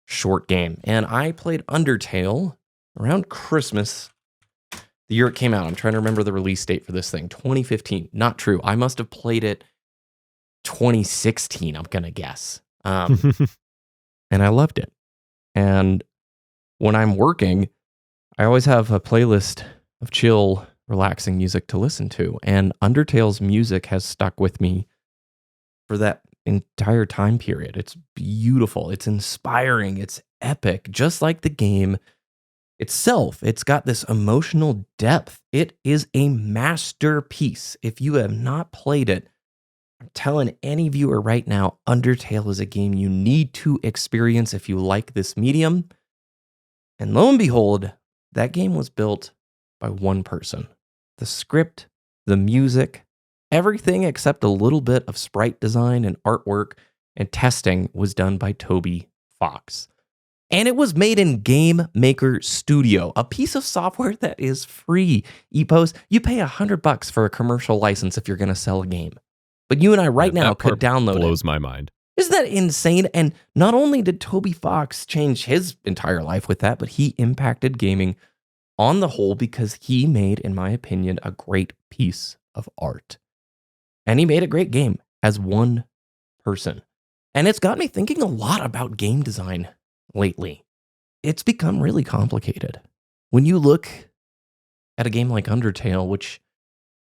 short game, and I played Undertale around Christmas. The year it came out, I'm trying to remember the release date for this thing, 2015. Not true. I must have played it 2016, I'm going to guess. And I loved it. And when I'm working, I always have a playlist of chill, relaxing music to listen to. And Undertale's music has stuck with me for that entire time period. It's beautiful. It's inspiring. It's epic. Just like the game itself, it's got this emotional depth. It is a masterpiece. If you have not played it, I'm telling any viewer right now, Undertale is a game you need to experience if you like this medium. And lo and behold, that game was built by one person. The script, the music, everything except a little bit of sprite design and artwork and testing was done by Toby Fox. And it was made in Game Maker Studio, a piece of software that is free. Epos, you pay $100 for a commercial license if you're going to sell a game. But you and I now could download it. Blows my mind. Isn't that insane? And not only did Toby Fox change his entire life with that, but he impacted gaming on the whole because he made, in my opinion, a great piece of art. And he made a great game as one person. And it's got me thinking a lot about game design lately. It's become really complicated. When you look at a game like Undertale, which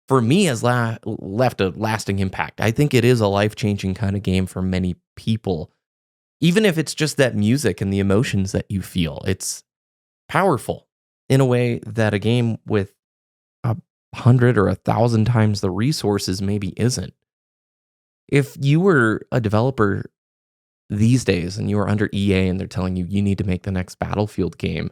for me has left a lasting impact. I think it is a life-changing kind of game for many people. Even if it's just that music and the emotions that you feel, it's powerful in a way that a game with 100 or 1,000 times the resources maybe isn't. If you were a developer these days and you are under EA and they're telling you you need to make the next Battlefield game,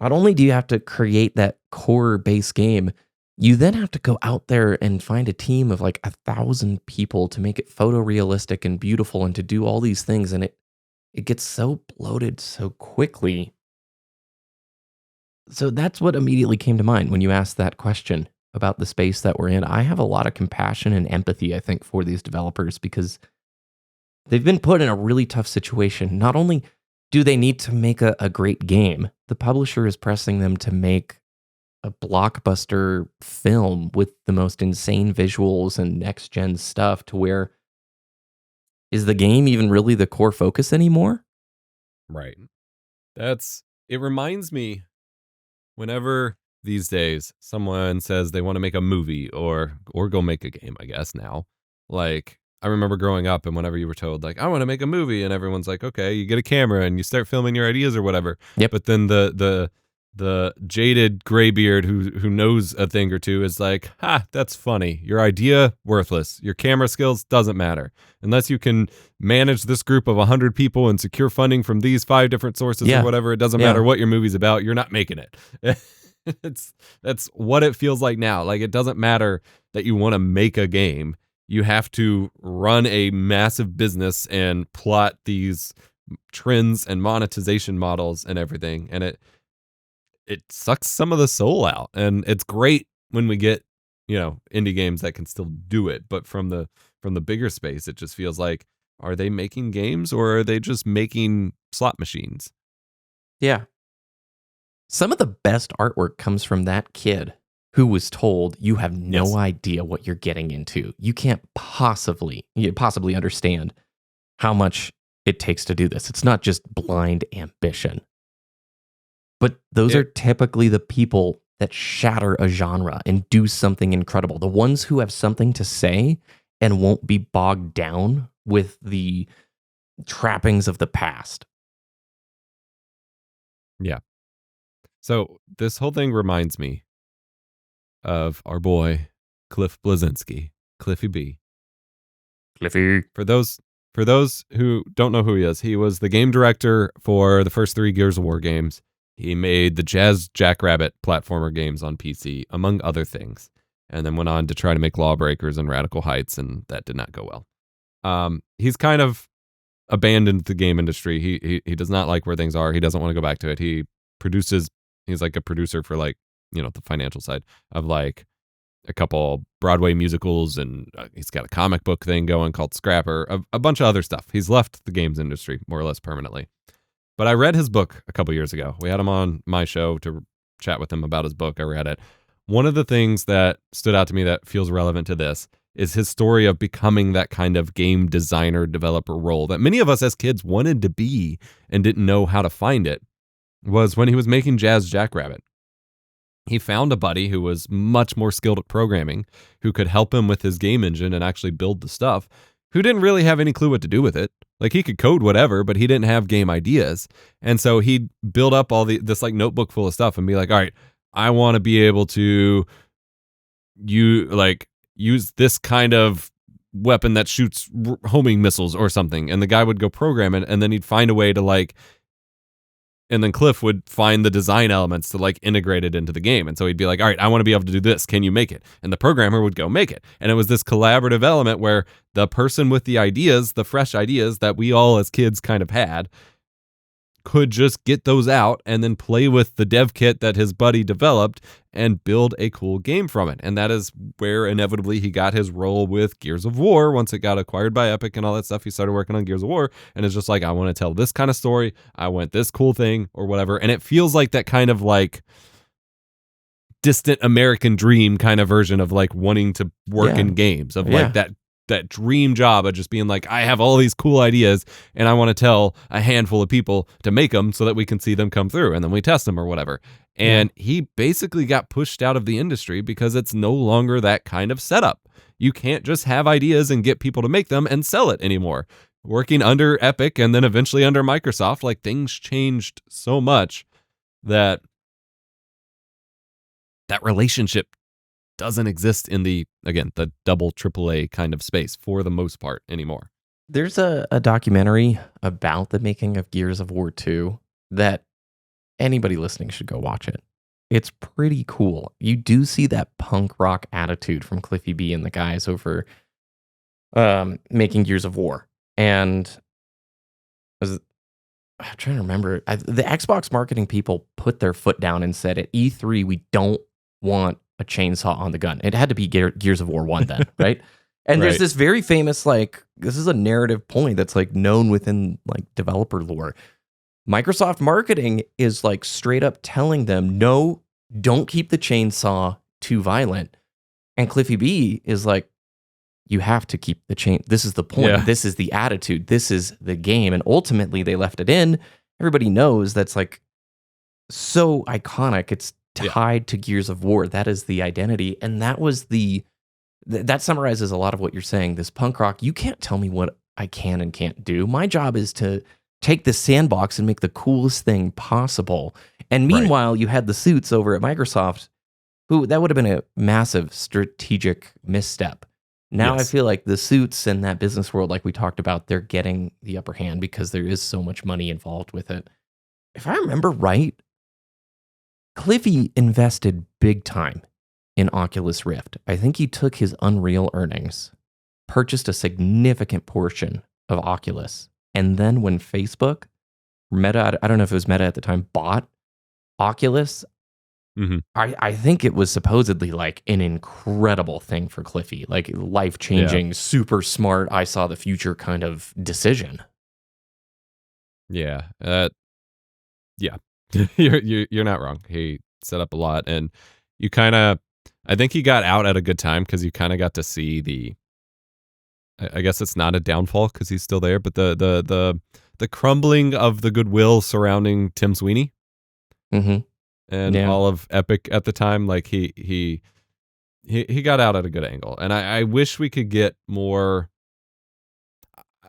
not only do you have to create that core base game, you then have to go out there and find a team of like 1,000 people to make it photorealistic and beautiful and to do all these things. And it gets so bloated so quickly. So that's what immediately came to mind when you asked that question. about the space that we're in. I have a lot of compassion and empathy, I think, for these developers because they've been put in a really tough situation. Not only do they need to make a great game, the publisher is pressing them to make a blockbuster film with the most insane visuals and next gen stuff to where is the game even really the core focus anymore? Right. It reminds me whenever these days someone says they want to make a movie or go make a game, I guess now. Like I remember growing up and whenever you were told like I want to make a movie and everyone's like, okay, you get a camera and you start filming your ideas or whatever. Yep. But then the jaded graybeard who knows a thing or two is like, that's funny. Your idea, worthless. Your camera skills doesn't matter. Unless you can manage this group of 100 people and secure funding from these 5 different sources or whatever, it doesn't matter what your movie's about. You're not making it. That's what it feels like now. Like it doesn't matter that you want to make a game. You have to run a massive business and plot these trends and monetization models and everything. And it sucks some of the soul out. And it's great when we get, indie games that can still do it. But from the bigger space, it just feels like, are they making games or are they just making slot machines? Yeah. Some of the best artwork comes from that kid who was told you have no idea what you're getting into. You can't possibly understand how much it takes to do this. It's not just blind ambition. But those are typically the people that shatter a genre and do something incredible. The ones who have something to say and won't be bogged down with the trappings of the past. Yeah. So this whole thing reminds me of our boy, Cliff Bleszinski, Cliffy B. Cliffy. For those who don't know who he is, he was the game director for the first 3 Gears of War games. He made the Jazz Jackrabbit platformer games on PC, among other things, and then went on to try to make Lawbreakers and Radical Heights, and that did not go well. He's kind of abandoned the game industry. He does not like where things are. He doesn't want to go back to it. He's like a producer for like, the financial side of like a couple Broadway musicals, and he's got a comic book thing going called Scrapper, a bunch of other stuff. He's left the games industry more or less permanently. But I read his book a couple years ago. We had him on my show to chat with him about his book. I read it. One of the things that stood out to me that feels relevant to this is his story of becoming that kind of game designer, developer role that many of us as kids wanted to be and didn't know how to find it, was when he was making Jazz Jackrabbit. He found a buddy who was much more skilled at programming, who could help him with his game engine and actually build the stuff, who didn't really have any clue what to do with it. Like he could code whatever, but he didn't have game ideas. And so he'd build up all this like notebook full of stuff and be like, all right, I want to be able to use this kind of weapon that shoots homing missiles or something. And the guy would go program it, and then he'd find a way to and then Cliff would find the design elements to integrate it into the game. And so he'd be like, all right, I want to be able to do this. Can you make it? And the programmer would go make it. And it was this collaborative element where the person with the ideas, the fresh ideas that we all as kids kind of had, could just get those out and then play with the dev kit that his buddy developed and build a cool game from it. And that is where inevitably he got his role with Gears of War. Once it got acquired by Epic and all that stuff, he started working on Gears of War, and it's just like, I want to tell this kind of story. I want this cool thing or whatever. And it feels like that kind of distant American dream kind of version of wanting to work in games, of that dream job of just being like, I have all these cool ideas and I want to tell a handful of people to make them so that we can see them come through and then we test them or whatever. And he basically got pushed out of the industry because it's no longer that kind of setup. You can't just have ideas and get people to make them and sell it anymore. Working under Epic and then eventually under Microsoft, things changed so much that relationship doesn't exist in the double AAA kind of space for the most part anymore. There's a documentary about the making of Gears of War 2 that anybody listening should go watch it. It's pretty cool. You do see that punk rock attitude from Cliffy B and the guys over making Gears of War. And I'm trying to remember, the Xbox marketing people put their foot down and said at E3, we don't want a chainsaw on the gun. It had to be Gears of War 1 then, right? And there's Right. this very famous, like, this is a narrative point that's like known within like developer lore. Microsoft marketing is like straight up telling them, no, don't keep the chainsaw too violent. And Cliffy B is like, you have to keep the chain. This is the point. Yeah. This is the attitude. This is the game. And ultimately they left it in. Everybody knows that's like so iconic. It's tied to Gears of War. That is the identity. And that was that summarizes a lot of what you're saying. This punk rock, you can't tell me what I can and can't do. My job is to take this sandbox and make the coolest thing possible. And meanwhile, you had the suits over at Microsoft, who that would have been a massive strategic misstep. Now I feel like the suits and that business world, like we talked about, they're getting the upper hand because there is so much money involved with it. If I remember right, Cliffy invested big time in Oculus Rift. I think he took his Unreal earnings, purchased a significant portion of Oculus, and then when Facebook, Meta, I don't know if it was Meta at the time, bought Oculus, I think it was supposedly like an incredible thing for Cliffy, like life-changing, super smart, I saw the future kind of decision. Yeah. You're not wrong. He set up a lot, and you kind of, I think he got out at a good time because you kind of got to see I guess it's not a downfall because he's still there, but the crumbling of the goodwill surrounding Tim Sweeney. And all of Epic at the time, like he got out at a good angle. And I wish we could get more.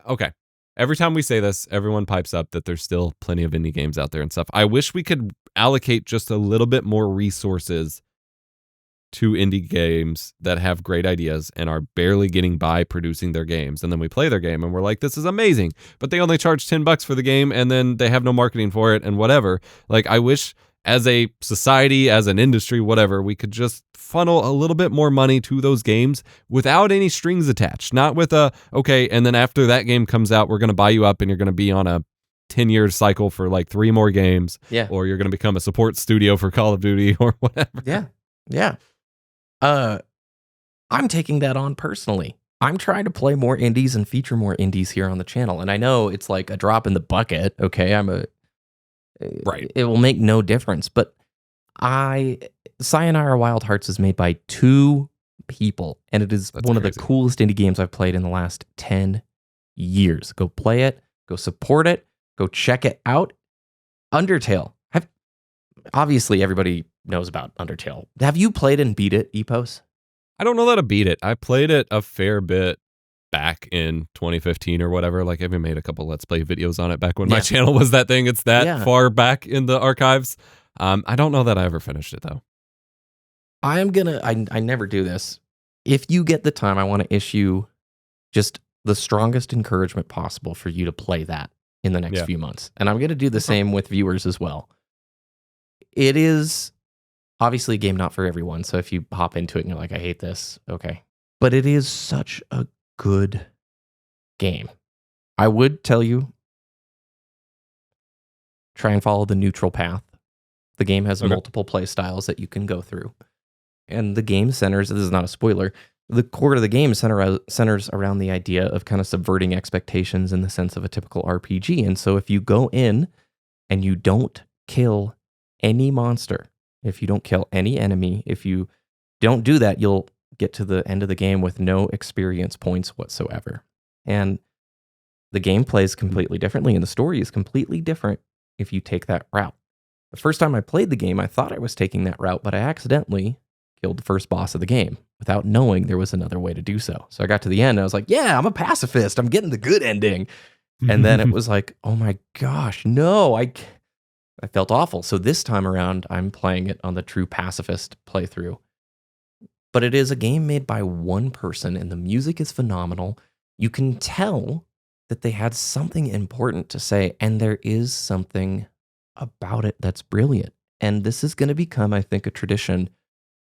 Okay. Every time we say this, everyone pipes up that there's still plenty of indie games out there and stuff. I wish we could allocate just a little bit more resources to indie games that have great ideas and are barely getting by producing their games. And then we play their game and we're like, this is amazing. But they only charge $10 for the game and then they have no marketing for it and whatever. Like, I wish as a society, as an industry, whatever, we could just funnel a little bit more money to those games without any strings attached. Not with okay, and then after that game comes out, we're going to buy you up and you're going to be on a 10-year cycle for like 3 more games. Yeah. Or you're going to become a support studio for Call of Duty or whatever. Yeah. I'm taking that on personally. I'm trying to play more indies and feature more indies here on the channel. And I know it's like a drop in the bucket. Okay. It will make no difference, but Sayonara Wild Hearts is made by 2 people, and it is one of the coolest indie games I've played in the last 10 years. Go play it, go support it, go check it out. Undertale. Obviously, everybody knows about Undertale. Have you played and beat it, Epos? I don't know how to beat it. I played it a fair bit back in 2015 or whatever. Like, I even made a couple Let's Play videos on it back when my channel was that thing. It's that far back in the archives. I don't know that I ever finished it, though. I never do this. If you get the time, I want to issue just the strongest encouragement possible for you to play that in the next few months. And I'm going to do the same with viewers as well. It is obviously a game not for everyone. So if you hop into it and you're like, I hate this, okay. But it is such a good game. I would tell you, try and follow the neutral path. The game has multiple play styles that you can go through. And the game centers, this is not a spoiler, the core of the game centers around the idea of kind of subverting expectations in the sense of a typical RPG. And so if you go in and you don't kill any monster, if you don't kill any enemy, if you don't do that, you'll get to the end of the game with no experience points whatsoever. And the game plays completely differently, and the story is completely different if you take that route. The first time I played the game, I thought I was taking that route, but I accidentally killed the first boss of the game without knowing there was another way to do so. So I got to the end, and I was like, yeah, I'm a pacifist. I'm getting the good ending. And then it was like, oh my gosh, no, I felt awful. So this time around, I'm playing it on the true pacifist playthrough. But it is a game made by one person, and the music is phenomenal. You can tell that they had something important to say, and there is something about it that's brilliant. And this is going to become, I think, a tradition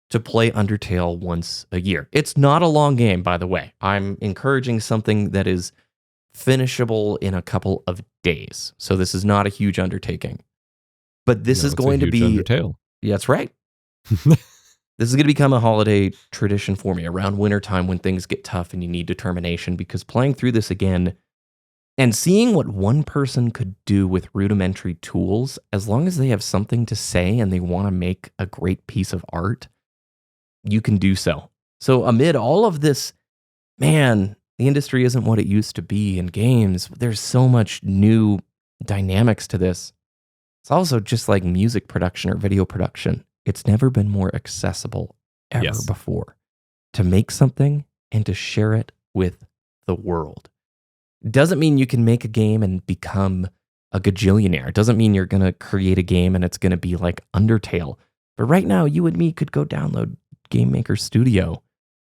to play Undertale once a year. It's not a long game, by the way. I'm encouraging something that is finishable in a couple of days. So this is not a huge undertaking. But this is going to be Undertale. Yeah, that's right. This is going to become a holiday tradition for me around wintertime when things get tough and you need determination, because playing through this again and seeing what one person could do with rudimentary tools, as long as they have something to say and they want to make a great piece of art, you can do so. So amid all of this, man, the industry isn't what it used to be in games. There's so much new dynamics to this. It's also just like music production or video production. It's never been more accessible ever before to make something and to share it with the world. Doesn't mean you can make a game and become a gajillionaire. It doesn't mean you're going to create a game and it's going to be like Undertale. But right now, you and me could go download Game Maker Studio.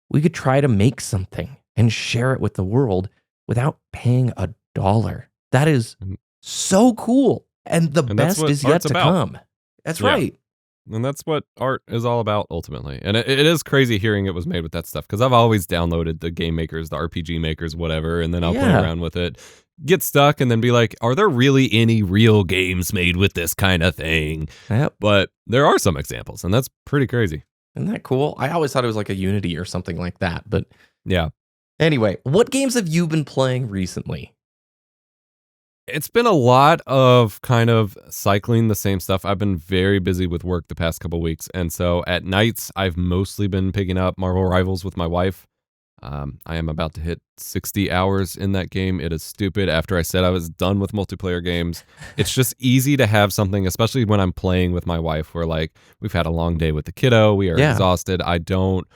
We could try to make something and share it with the world without paying $1. That is so cool. And the best is yet to come. That's right. And that's what art is all about ultimately. And it is crazy hearing it was made with that stuff, because I've always downloaded the game makers, the RPG makers, whatever, and then I'll play around with it, get stuck, and then be like, are there really any real games made with this kind of thing? Yep. But there are some examples, and that's pretty crazy. Isn't that cool? I always thought it was like a Unity or something like that. But yeah. Anyway, what games have you been playing recently? It's been a lot of kind of cycling the same stuff. I've been very busy with work the past couple weeks. And so at nights, I've mostly been picking up Marvel Rivals with my wife. I am about to hit 60 hours in that game. It is stupid. After I said I was done with multiplayer games, it's just easy to have something, especially when I'm playing with my wife, where like we've had a long day with the kiddo. We are exhausted. I don't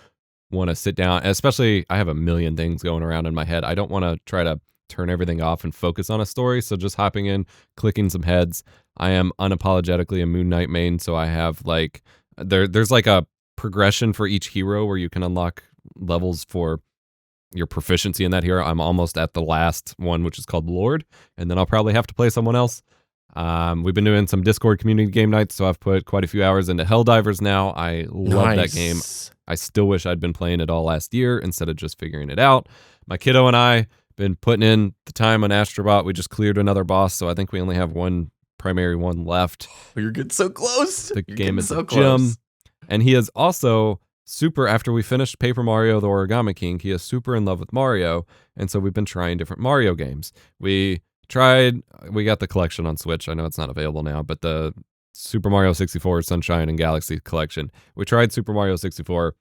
want to sit down, especially I have a million things going around in my head. I don't want to try to turn everything off and focus on a story. So just hopping in, clicking some heads. I am unapologetically a Moon Knight main, so I have like there's like a progression for each hero where you can unlock levels for your proficiency in that hero. I'm almost at the last one, which is called Lord, and then I'll probably have to play someone else. We've been doing some Discord community game nights, so I've put quite a few hours into Helldivers now. I love that game. I still wish I'd been playing it all last year instead of just figuring it out. My kiddo and I been putting in the time on Astrobot. We just cleared another boss, so I think we only have one primary one left. Oh, you're getting so close. The game is so gym. And he is also super, after we finished Paper Mario, the Origami King, he is super in love with Mario, and so we've been trying different Mario games. We got the collection on Switch. I know it's not available now, but the Super Mario 64 Sunshine and Galaxy collection. We tried Super Mario 64.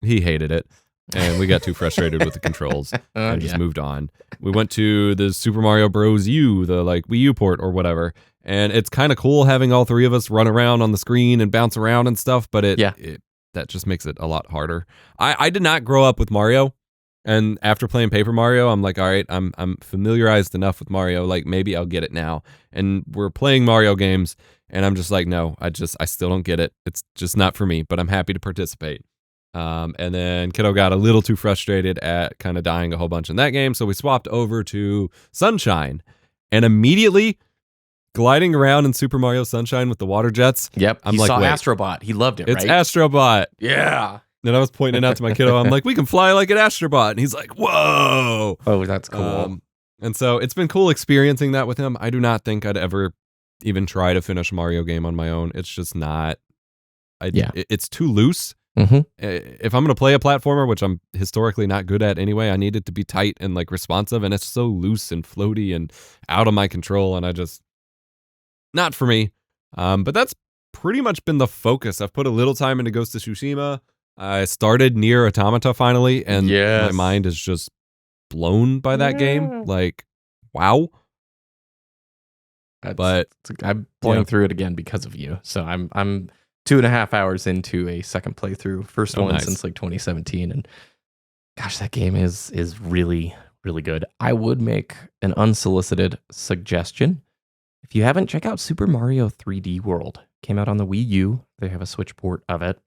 He hated it. And we got too frustrated with the controls and just moved on. We went to the Super Mario Bros. U, the like Wii U port or whatever. And it's kind of cool having all three of us run around on the screen and bounce around and stuff, but that just makes it a lot harder. I did not grow up with Mario. And after playing Paper Mario, I'm like, all right, I'm familiarized enough with Mario, like maybe I'll get it now. And we're playing Mario games, and I'm just like, no, I still don't get it. It's just not for me, but I'm happy to participate. And then kiddo got a little too frustrated at kind of dying a whole bunch in that game, so we swapped over to Sunshine, and immediately gliding around in Super Mario Sunshine with the water jets. Yep, he saw Astrobot. He loved it, It's Astrobot. Yeah. And I was pointing it out to my kiddo. I'm like, we can fly like an Astrobot. And he's like, whoa. Oh, that's cool. And so it's been cool experiencing that with him. I do not think I'd ever even try to finish a Mario game on my own. It's just not. It's too loose. Mm-hmm. If I'm going to play a platformer, which I'm historically not good at anyway, I need it to be tight and like responsive, and it's so loose and floaty and out of my control, and I just, not for me. But that's pretty much been the focus. I've put a little time into Ghost of Tsushima. I started Nier Automata finally, and my mind is just blown by that game. Like, wow. I'm playing through it again because of you. So I'm 2.5 hours into a second playthrough. First one since like 2017, and gosh, that game is really, really good. I would make an unsolicited suggestion. If you haven't, check out Super Mario 3D World. Came out on the Wii U. They have a Switch port of it.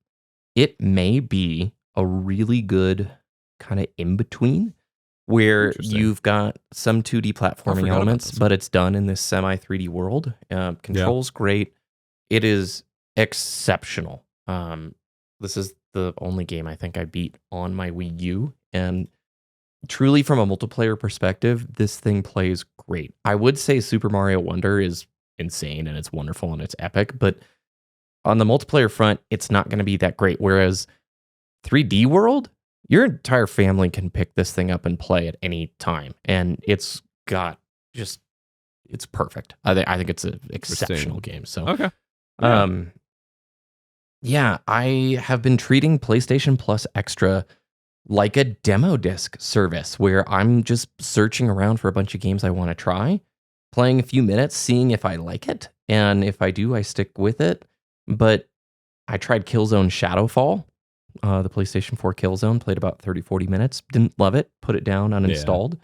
It may be a really good kind of in-between where you've got some 2D platforming elements, but it's done in this semi-3D world. Controls great. It is exceptional. This is the only game I think I beat on my Wii U, and truly from a multiplayer perspective, this thing plays great. I would say Super Mario Wonder is insane and it's wonderful and it's epic, but on the multiplayer front, it's not going to be that great. Whereas 3D World, your entire family can pick this thing up and play at any time. And it's got just, it's perfect. I think it's an exceptional game. So, Okay. Yeah. Yeah, I have been treating PlayStation Plus Extra like a demo disc service where I'm just searching around for a bunch of games I want to try, playing a few minutes, seeing if I like it. And if I do, I stick with it. But I tried Killzone Shadowfall, the PlayStation 4 Killzone, played about 30, 40 minutes. Didn't love it. Put it down, uninstalled.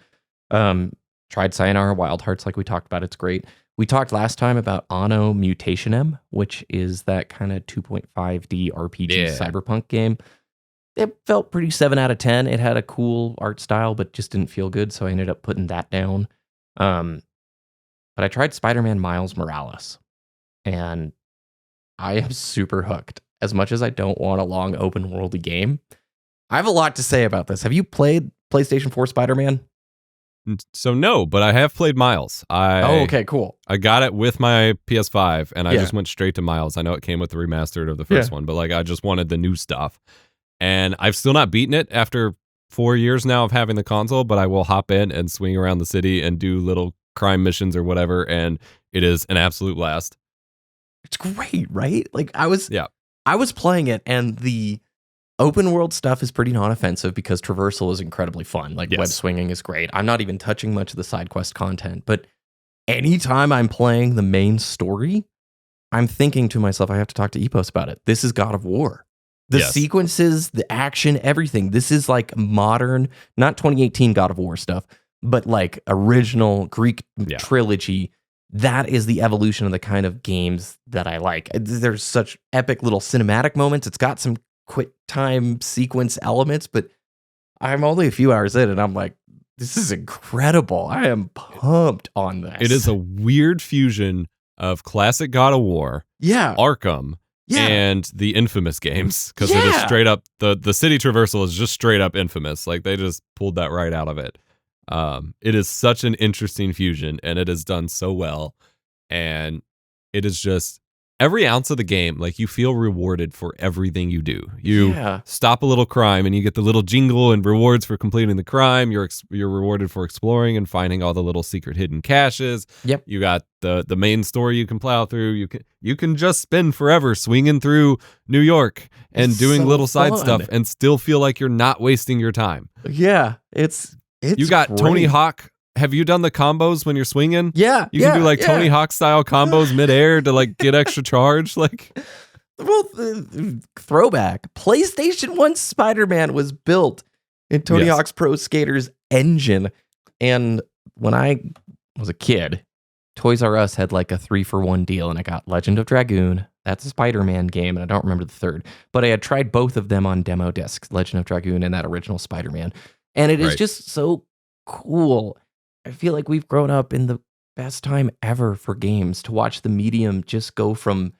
Tried Sayonara Wild Hearts like we talked about. It's great. We talked last time about Anno Mutation M, which is that kind of 2.5D RPG cyberpunk game. It felt pretty 7 out of 10. It had a cool art style, but just didn't feel good, so I ended up putting that down. But I tried Spider-Man Miles Morales, and I am super hooked. As much as I don't want a long open world game, I have a lot to say about this. Have you played PlayStation 4 Spider-Man? So no, but I have played Miles. Okay, cool. I got it with my PS5, and I just went straight to Miles. I know it came with the remastered of the first one, but like I just wanted the new stuff. And I've still not beaten it after 4 years now of having the console, but I will hop in and swing around the city and do little crime missions or whatever, and it is an absolute blast. It's great, right? Like I was playing it, and the open world stuff is pretty non-offensive because traversal is incredibly fun. Like web swinging is great. I'm not even touching much of the side quest content, but anytime I'm playing the main story, I'm thinking to myself, I have to talk to Epos about it. This is God of War. The sequences, the action, everything. This is like modern, not 2018 God of War stuff, but like original Greek trilogy. That is the evolution of the kind of games that I like. There's such epic little cinematic moments. It's got some quick time sequence elements, but I'm only a few hours in and I'm like, this is incredible. I am pumped on this. It is a weird fusion of classic God of War, Arkham, and the Infamous games, because it is straight up, the city traversal is just straight up Infamous. Like they just pulled that right out of it. It is such an interesting fusion, and it is done so well, and it is just every ounce of the game, like you feel rewarded for everything you do. You stop a little crime and you get the little jingle and rewards for completing the crime. You're rewarded for exploring and finding all the little secret hidden caches. Yep. You got the main story you can plow through. You can just spend forever swinging through New York and doing little side stuff and still feel like you're not wasting your time. Yeah, it's you got great. Tony Hawk. Have you done the combos when you're swinging? Yeah. You can do like Tony Hawk style combos midair to like get extra charge. Like, well, throwback. PlayStation 1 Spider-Man was built in Tony Hawk's Pro Skater's engine. And when I was a kid, Toys R Us had like a 3-for-1 deal, and I got Legend of Dragoon. That's a Spider-Man game, and I don't remember the third. But I had tried both of them on demo discs, Legend of Dragoon and that original Spider-Man. And it is just so cool. I feel like we've grown up in the best time ever for games to watch the medium just go from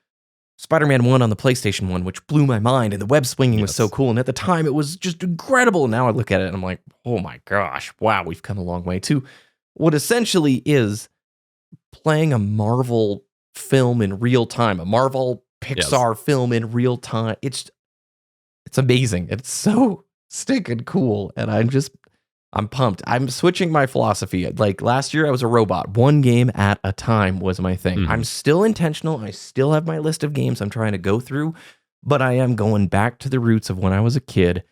Spider-Man 1 on the PlayStation 1, which blew my mind, and the web swinging was so cool. And at the time, it was just incredible. Now I look at it and I'm like, oh my gosh, wow, we've come a long way to what essentially is playing a Marvel film in real time, a Marvel Pixar film in real time. It's amazing. It's so stinking cool. And I'm pumped. I'm switching my philosophy. Like last year, I was a robot. One game at a time was my thing. Mm-hmm. I'm still intentional. I still have my list of games I'm trying to go through, but I am going back to the roots of when I was a kid,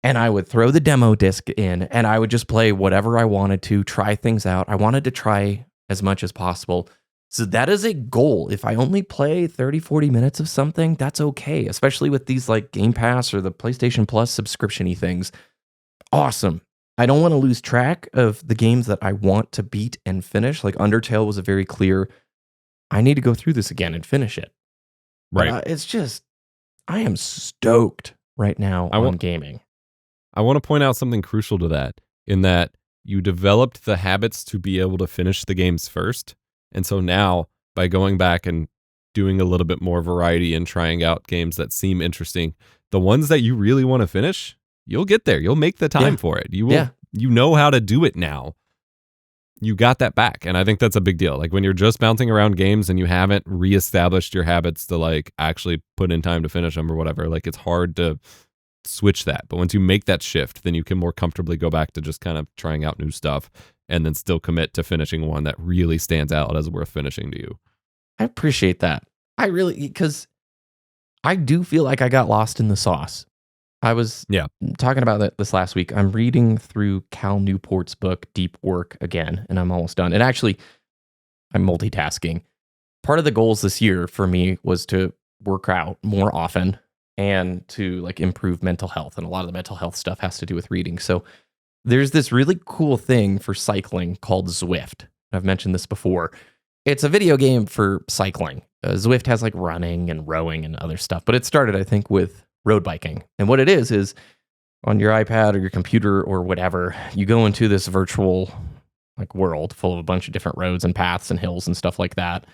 and I would throw the demo disc in, and I would just play whatever I wanted to, try things out. I wanted to try as much as possible. So that is a goal. If I only play 30, 40 minutes of something, that's okay, especially with these like Game Pass or the PlayStation Plus subscription-y things. Awesome. I don't want to lose track of the games that I want to beat and finish. Like Undertale was a very clear, I need to go through this again and finish it. Right. It's just, I am stoked right now on gaming. I want to point out something crucial to that, in that you developed the habits to be able to finish the games first. And so now, by going back and doing a little bit more variety and trying out games that seem interesting, the ones that you really want to finish, you'll get there. You'll make the time for it. You will. You know how to do it now. You got that back. And I think that's a big deal. Like when you're just bouncing around games and you haven't reestablished your habits to like actually put in time to finish them or whatever, like it's hard to switch that. But once you make that shift, then you can more comfortably go back to just kind of trying out new stuff and then still commit to finishing one that really stands out as worth finishing to you. I appreciate that. I really, because I do feel like I got lost in the sauce. I was talking about that this last week. I'm reading through Cal Newport's book, Deep Work, again, and I'm almost done. And actually, I'm multitasking. Part of the goals this year for me was to work out more often and to like improve mental health. And a lot of the mental health stuff has to do with reading. So there's this really cool thing for cycling called Zwift. I've mentioned this before. It's a video game for cycling. Zwift has like running and rowing and other stuff, but it started, I think, with road biking. And what it is on your iPad or your computer or whatever, you go into this virtual like world full of a bunch of different roads and paths and hills and stuff like that.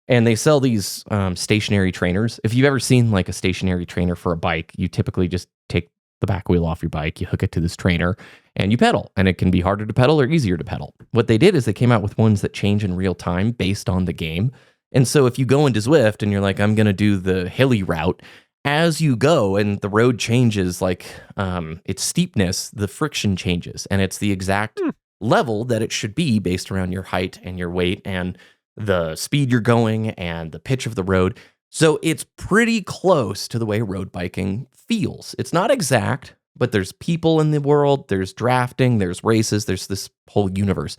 And they sell these stationary trainers. If you've ever seen like a stationary trainer for a bike, you typically just take the back wheel off your bike, you hook it to this trainer, and you pedal. And it can be harder to pedal or easier to pedal. What they did is they came out with ones that change in real time based on the game. And so if you go into Zwift and you're like, I'm going to do the hilly route, as you go and the road changes, like its steepness, the friction changes. And it's the exact level that it should be based around your height and your weight and the speed you're going and the pitch of the road. So it's pretty close to the way road biking feels. It's not exact, but there's people in the world, there's drafting, there's races, there's this whole universe.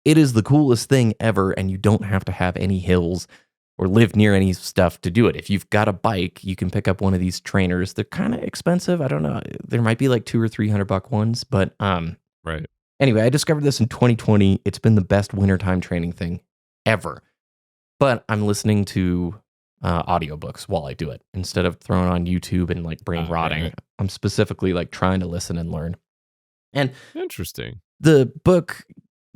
It is the coolest thing ever, and you don't have to have any hills or live near any stuff to do it. If you've got a bike, you can pick up one of these trainers. They're kind of expensive. I don't know. There might be like $200 or $300 ones, but right. Anyway, I discovered this in 2020. It's been the best wintertime training thing ever. But I'm listening to audiobooks while I do it instead of throwing on YouTube and like brain rotting. Right. I'm specifically like trying to listen and learn. And interesting. The book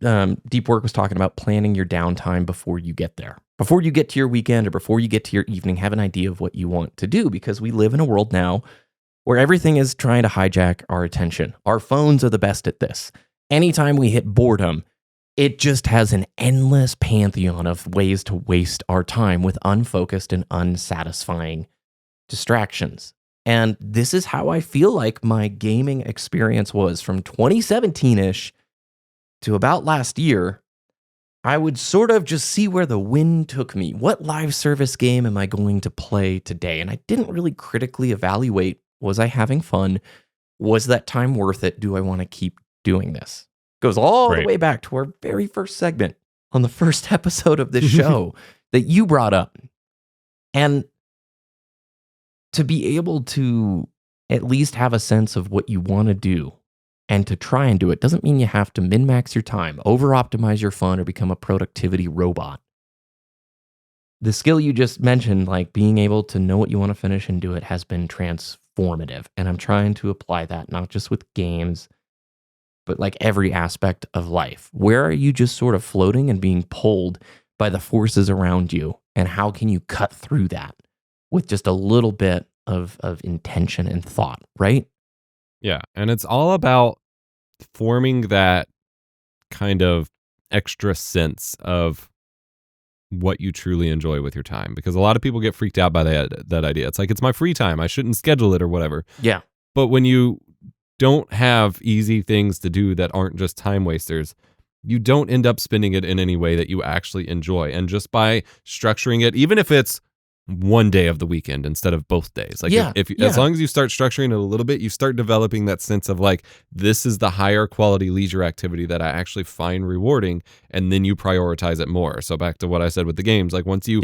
Deep Work was talking about planning your downtime before you get there. Before you get to your weekend or before you get to your evening, have an idea of what you want to do, because we live in a world now where everything is trying to hijack our attention. Our phones are the best at this. Anytime we hit boredom, it just has an endless pantheon of ways to waste our time with unfocused and unsatisfying distractions. And this is how I feel like my gaming experience was from 2017-ish to about last year. I would sort of just see where the wind took me. What live service game am I going to play today? And I didn't really critically evaluate, was I having fun? Was that time worth it? Do I want to keep doing this? Goes all the way back to our very first segment on the first episode of this show that you brought up. And to be able to at least have a sense of what you want to do and to try and do it doesn't mean you have to min-max your time, over-optimize your fun, or become a productivity robot. The skill you just mentioned, like being able to know what you want to finish and do it, has been transformative. And I'm trying to apply that not just with games, but like every aspect of life. Where are you just sort of floating and being pulled by the forces around you? And how can you cut through that with just a little bit of intention and thought, right? Yeah. And it's all about forming that kind of extra sense of what you truly enjoy with your time. Because a lot of people get freaked out by that idea. It's like, it's my free time, I shouldn't schedule it or whatever. Yeah. But when you don't have easy things to do that aren't just time wasters, you don't end up spending it in any way that you actually enjoy. And just by structuring it, even if it's one day of the weekend instead of both days, like as long as you start structuring it a little bit, you start developing that sense of like, this is the higher quality leisure activity that I actually find rewarding, and then you prioritize it more. So back to what I said with the games, like once you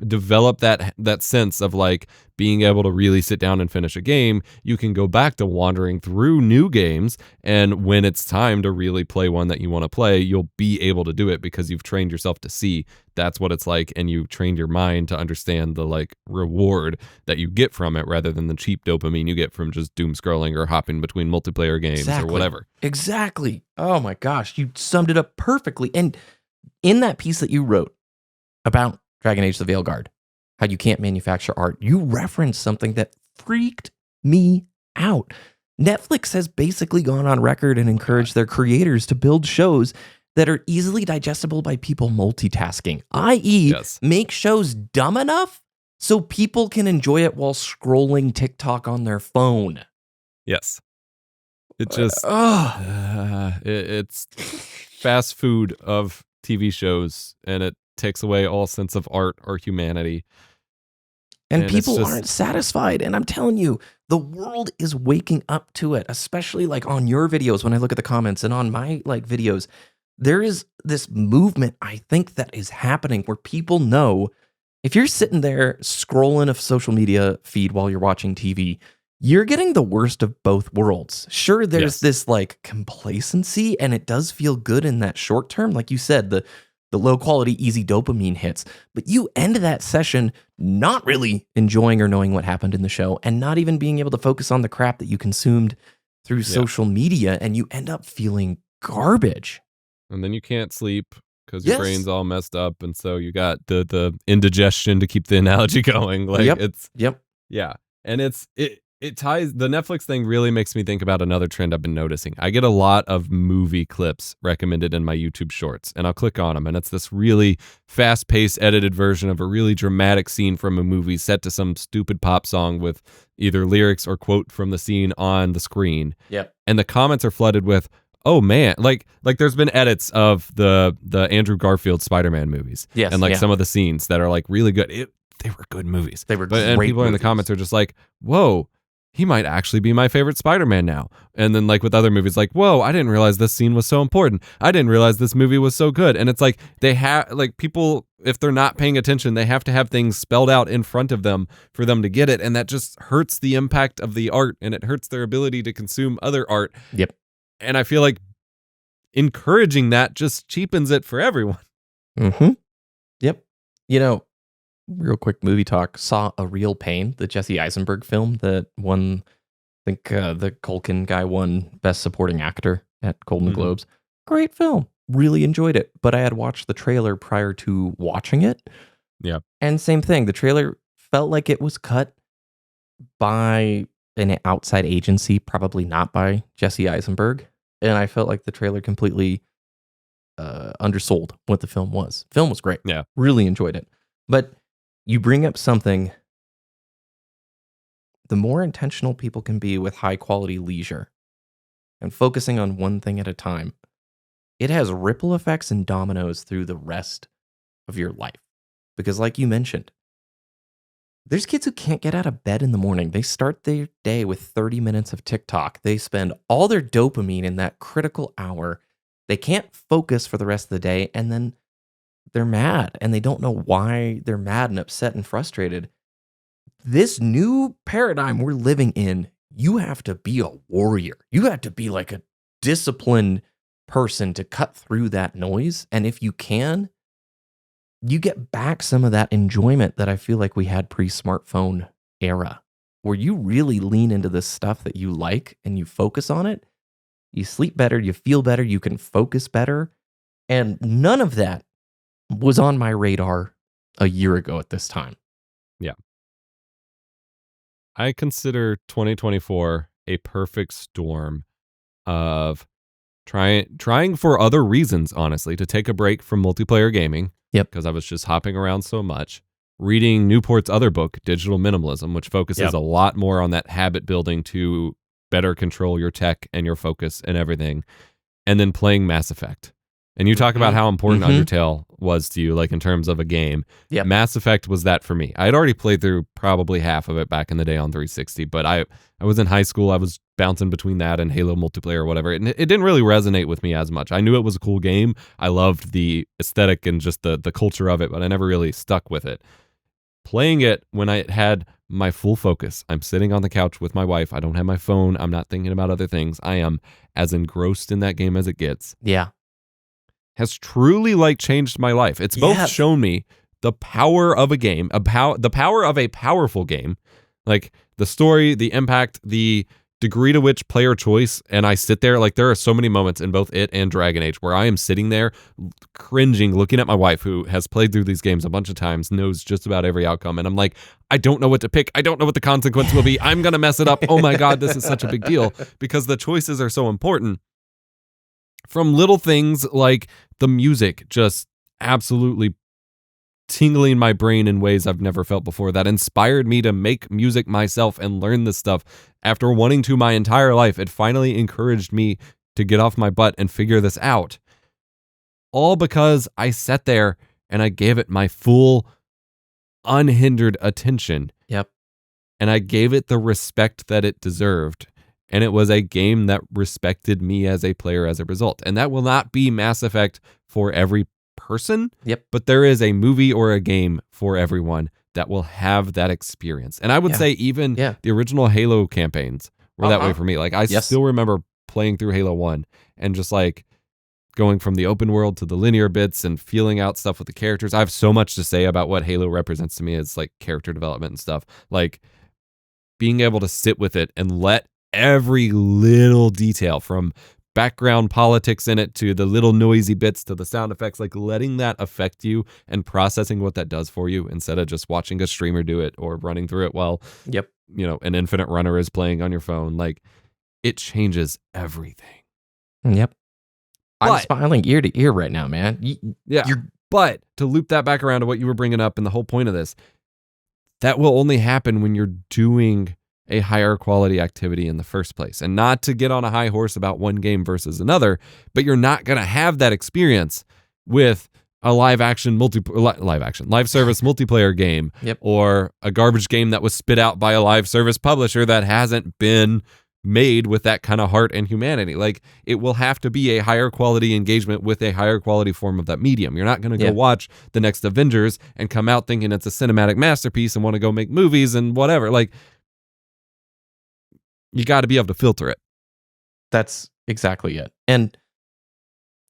develop that sense of like being able to really sit down and finish a game, you can go back to wandering through new games, and when it's time to really play one that you want to play, you'll be able to do it because you've trained yourself to see that's what it's like, and you trained your mind to understand the like reward that you get from it, rather than the cheap dopamine you get from just doom scrolling or hopping between multiplayer games or whatever. Exactly. Oh my gosh, you summed it up perfectly. And in that piece that you wrote about Dragon Age the Veilguard, how you can't manufacture art, you referenced something that freaked me out. Netflix has basically gone on record and encouraged their creators to build shows that are easily digestible by people multitasking, i.e., make shows dumb enough so people can enjoy it while scrolling TikTok on their phone. Yes. It just Ugh. it's fast food of TV shows, and it takes away all sense of art or humanity. And And it's people just aren't satisfied. And I'm telling you, the world is waking up to it, especially like on your videos when I look at the comments and on my like videos. There is this movement, I think, that is happening where people know if you're sitting there scrolling a social media feed while you're watching TV, you're getting the worst of both worlds. Sure, there's Yes. this like complacency, and it does feel good in that short term. Like you said, the low quality, easy dopamine hits. But you end that session not really enjoying or knowing what happened in the show, and not even being able to focus on the crap that you consumed through social media, and you end up feeling garbage. And then you can't sleep because your Yes. brain's all messed up, and so you got the indigestion, to keep the analogy going. Like Yep. yeah, and it ties. The Netflix thing really makes me think about another trend I've been noticing. I get a lot of movie clips recommended in my YouTube shorts, and I'll click on them, and it's this really fast-paced, edited version of a really dramatic scene from a movie set to some stupid pop song with either lyrics or quote from the scene on the screen. Yep. And the comments are flooded with, "Oh man!" Like there's been edits of the Andrew Garfield Spider-Man movies, Yes, and like yeah. some of the scenes that are like really good. They were good movies. They were And great people in the movies. comments are just like, "Whoa, he might actually be my favorite Spider-Man now." And then like with other movies, like, "Whoa, I didn't realize this scene was so important. I didn't realize this movie was so good." And it's like they have like people, if they're not paying attention, they have to have things spelled out in front of them for them to get it, and that just hurts the impact of the art, and it hurts their ability to consume other art. Yep. And I feel like encouraging that just cheapens it for everyone. Mm-hmm. Yep. You know, real quick movie talk. Saw A Real Pain, the Jesse Eisenberg film that won, I think the Culkin guy won Best Supporting Actor at Golden Mhm. Globes. Great film. Really enjoyed it. But I had watched the trailer prior to watching it. Yeah. And same thing. The trailer felt like it was cut by an outside agency, probably not by Jesse Eisenberg. And I felt like the trailer completely undersold what the film was. Film was great. Yeah. Really enjoyed it. But you bring up something, the more intentional people can be with high quality leisure and focusing on one thing at a time, it has ripple effects and dominoes through the rest of your life. Because like you mentioned, there's kids who can't get out of bed in the morning. They start their day with 30 minutes of TikTok. They spend all their dopamine in that critical hour. They can't focus for the rest of the day, and then they're mad, and they don't know why they're mad and upset and frustrated. This new paradigm we're living in, you have to be a warrior. You have to be like a disciplined person to cut through that noise. And if you can, you get back some of that enjoyment that I feel like we had pre-smartphone era, where you really lean into the stuff that you like and you focus on it. You sleep better, you feel better, you can focus better. And none of that was on my radar a year ago at this time. Yeah. I consider 2024 a perfect storm of trying for other reasons, honestly, to take a break from multiplayer gaming. Yep. Because I was just hopping around so much. Reading Newport's other book, Digital Minimalism, which focuses a lot more on that habit building to better control your tech and your focus and everything. And then playing Mass Effect. And you talk about how important Undertale was to you, like in terms of a game. Yep. Mass Effect was that for me. I had already played through probably half of it back in the day on 360, but I was in high school. I was bouncing between that and Halo multiplayer or whatever. And it didn't really resonate with me as much. I knew it was a cool game. I loved the aesthetic and just the culture of it, but I never really stuck with it. Playing it when I had my full focus. I'm sitting on the couch with my wife. I don't have my phone. I'm not thinking about other things. I am as engrossed in that game as it gets. Yeah. Has truly like changed my life. It's both shown me the power of a game, the power of a powerful game, like the story, the impact, the degree to which player choice. And I sit there, like there are so many moments in both it and Dragon Age where I am sitting there cringing, looking at my wife who has played through these games a bunch of times, knows just about every outcome. And I'm like, I don't know what to pick. I don't know what the consequence will be. I'm going to mess it up. Oh my God, this is such a big deal because the choices are so important. From little things like the music just absolutely tingling my brain in ways I've never felt before, that inspired me to make music myself and learn this stuff after wanting to my entire life. It finally encouraged me to get off my butt and figure this out. All because I sat there and I gave it my full, unhindered attention. Yep. And I gave it the respect that it deserved. And it was a game that respected me as a player as a result. And that will not be Mass Effect for every person. Yep. But there is a movie or a game for everyone that will have that experience. And I would say even the original Halo campaigns were that way for me. Like I still remember playing through Halo 1 and just like going from the open world to the linear bits and feeling out stuff with the characters. I have so much to say about what Halo represents to me as like character development and stuff. Like being able to sit with it and let every little detail, from background politics in it to the little noisy bits to the sound effects, like letting that affect you and processing what that does for you instead of just watching a streamer do it or running through it while an Infinite Runner is playing on your phone. Like it changes everything. Yep. I'm smiling ear to ear right now, man. But to loop that back around to what you were bringing up and the whole point of this, that will only happen when you're doing a higher quality activity in the first place. And not to get on a high horse about one game versus another, but you're not going to have that experience with a live service multiplayer game or a garbage game that was spit out by a live service publisher that hasn't been made with that kind of heart and humanity. Like it will have to be a higher quality engagement with a higher quality form of that medium. You're not going to go watch the next Avengers and come out thinking it's a cinematic masterpiece and want to go make movies and whatever. Like you got to be able to filter it. That's exactly it. And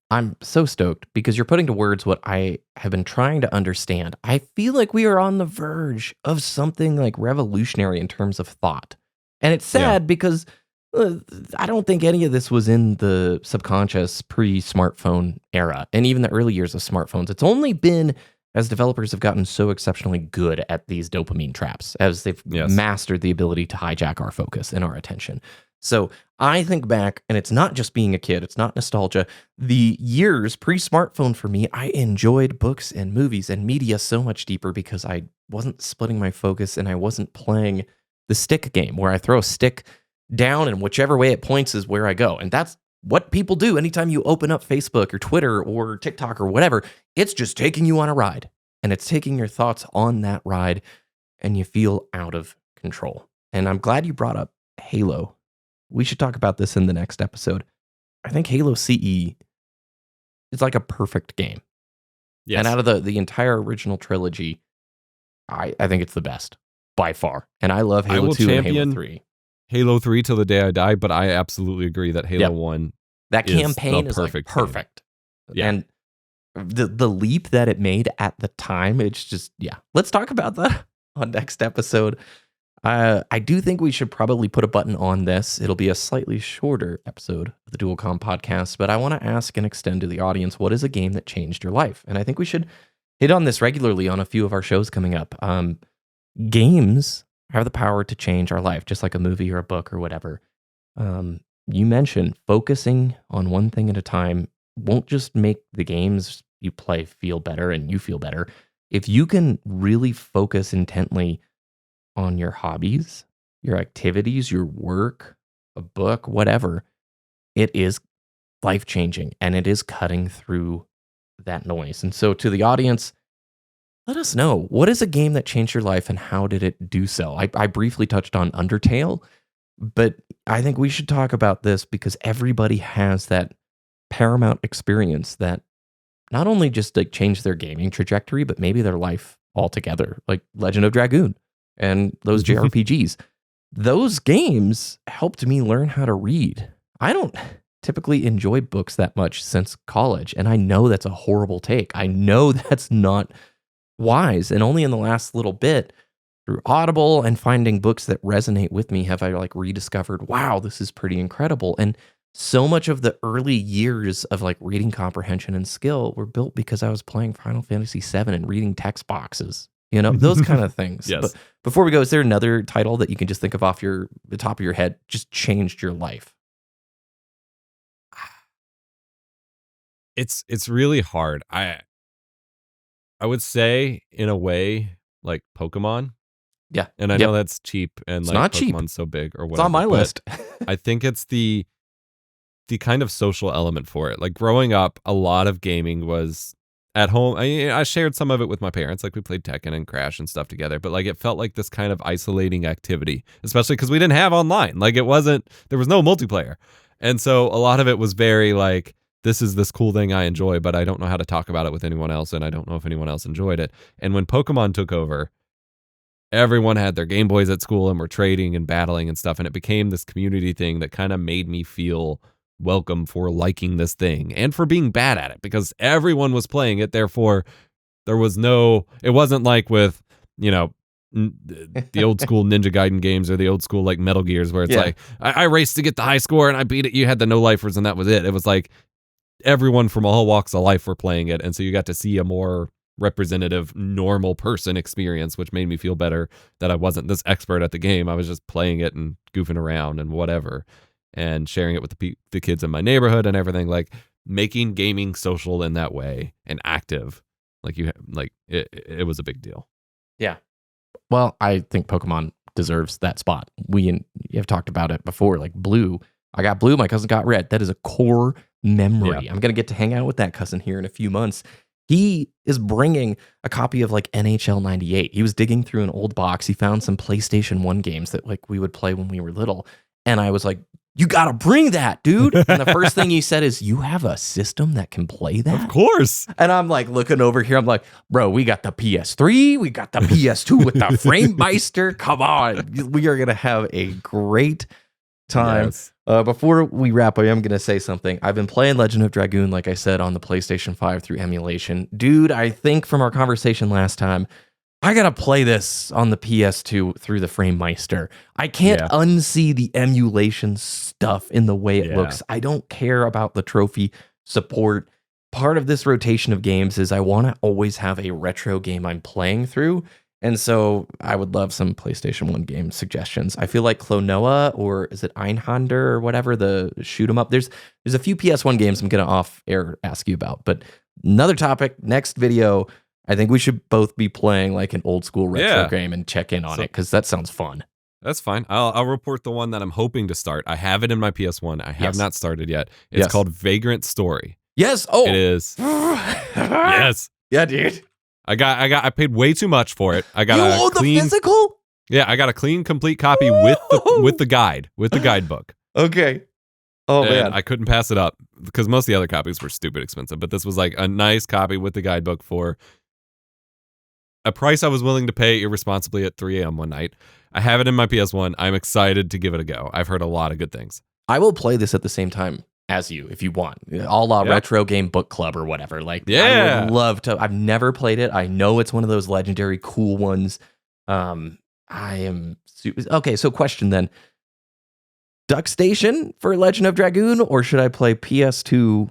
I'm so stoked because you're putting to words what I have been trying to understand. I feel like we are on the verge of something like revolutionary in terms of thought. And it's sad because I don't think any of this was in the subconscious pre-smartphone era and even the early years of smartphones. It's only been as developers have gotten so exceptionally good at these dopamine traps, as they've mastered the ability to hijack our focus and our attention. So I think back, and it's not just being a kid, it's not nostalgia. The years pre-smartphone for me, I enjoyed books and movies and media so much deeper because I wasn't splitting my focus and I wasn't playing the stick game where I throw a stick down and whichever way it points is where I go. And that's what people do anytime you open up Facebook or Twitter or TikTok or whatever. It's just taking you on a ride, and it's taking your thoughts on that ride, and you feel out of control. And I'm glad you brought up Halo. We should talk about this in the next episode. I think Halo CE is like a perfect game. Yes. And out of the entire original trilogy, I think it's the best by far. And I love Halo 2 and Halo 3. Halo 3 till the day I die, but I absolutely agree that Halo 1 that campaign is like perfect. Yeah. And the leap that it made at the time, it's just, let's talk about that on next episode. I do think we should probably put a button on this. It'll be a slightly shorter episode of the Dual Comm Podcast, but I want to ask and extend to the audience, what is a game that changed your life? And I think we should hit on this regularly on a few of our shows coming up. Games have the power to change our life, just like a movie or a book or whatever. You mentioned focusing on one thing at a time won't just make the games you play feel better and you feel better. If you can really focus intently on your hobbies, your activities, your work, a book, whatever, it is life-changing and it is cutting through that noise. And so to the audience, let us know, what is a game that changed your life and how did it do so? I briefly touched on Undertale, but I think we should talk about this because everybody has that paramount experience that not only just like changed their gaming trajectory, but maybe their life altogether, like Legend of Dragoon and those JRPGs. Those games helped me learn how to read. I don't typically enjoy books that much since college, and I know that's a horrible take. I know that's not wise, and only in the last little bit through Audible and finding books that resonate with me have I like rediscovered, wow, this is pretty incredible. And so much of the early years of like reading comprehension and skill were built because I was playing Final Fantasy VII and reading text boxes, you know, those kind of things. Yes. But before we go, is there another title that you can just think of off the top of your head, just changed your life? It's really hard. I would say in a way like Pokemon. Yeah. And I know that's cheap and It's like not cheap. Pokemon's so big or whatever. It's on my list. I think it's the kind of social element for it. Like growing up, a lot of gaming was at home. I shared some of it with my parents. Like we played Tekken and Crash and stuff together, but like it felt like this kind of isolating activity, especially because we didn't have online. Like there was no multiplayer. And so a lot of it was very like, this is this cool thing I enjoy, but I don't know how to talk about it with anyone else. And I don't know if anyone else enjoyed it. And when Pokemon took over, everyone had their Game Boys at school and were trading and battling and stuff. And it became this community thing that kind of made me feel welcome for liking this thing and for being bad at it because everyone was playing it. Therefore, it wasn't like with, the old school Ninja Gaiden games or the old school like Metal Gears where it's like, I raced to get the high score and I beat it. You had the no lifers and that was it. It was like everyone from all walks of life were playing it. And so you got to see a more representative normal person experience, which made me feel better that I wasn't this expert at the game. I was just playing it and goofing around and whatever and sharing it with the kids in my neighborhood and everything, like making gaming social in that way and active. It was a big deal. Yeah. Well, I think Pokemon deserves that spot. You have talked about it before, like Blue. I got Blue, my cousin got Red. That is a core memory. Yeah. I'm going to get to hang out with that cousin here in a few months. He is bringing a copy of like NHL 98. He was digging through an old box. He found some PlayStation 1 games that like we would play when we were little. And I was like, you got to bring that, dude. And the first thing he said is, you have a system that can play that? Of course. And I'm like looking over here. I'm like, bro, we got the PS3. We got the PS2 with the Frame Meister. Come on. We are going to have a great time. Yes. Before we wrap up, I'm going to say something. I've been playing Legend of Dragoon, like I said, on the PlayStation 5 through emulation. Dude, I think from our conversation last time, I got to play this on the PS2 through the Frame Meister. I can't unsee the emulation stuff in the way it looks. I don't care about the trophy support. Part of this rotation of games is I want to always have a retro game I'm playing through. And so I would love some PlayStation 1 game suggestions. I feel like Klonoa, or is it Einhander or whatever, the shoot 'em up. There's a few PS1 games I'm going to off air ask you about. But another topic, next video, I think we should both be playing like an old school retro game and check in on it because that sounds fun. That's fine. I'll report the one that I'm hoping to start. I have it in my PS1. I have not started yet. It's called Vagrant Story. Yes. Oh, it is. Yes. Yeah, dude. I paid way too much for it. I got the physical? Yeah, I got a clean, complete copy with the guidebook. Okay. Oh, and man. I couldn't pass it up because most of the other copies were stupid expensive, but this was like a nice copy with the guidebook for a price I was willing to pay irresponsibly at 3 a.m. one night. I have it in my PS1. I'm excited to give it a go. I've heard a lot of good things. I will play this at the same time as you if you want. A la retro game book club or whatever. Like, I would love to. I've never played it. I know it's one of those legendary cool ones. Okay, so question then. Duck Station for Legend of Dragoon, or should I play PS2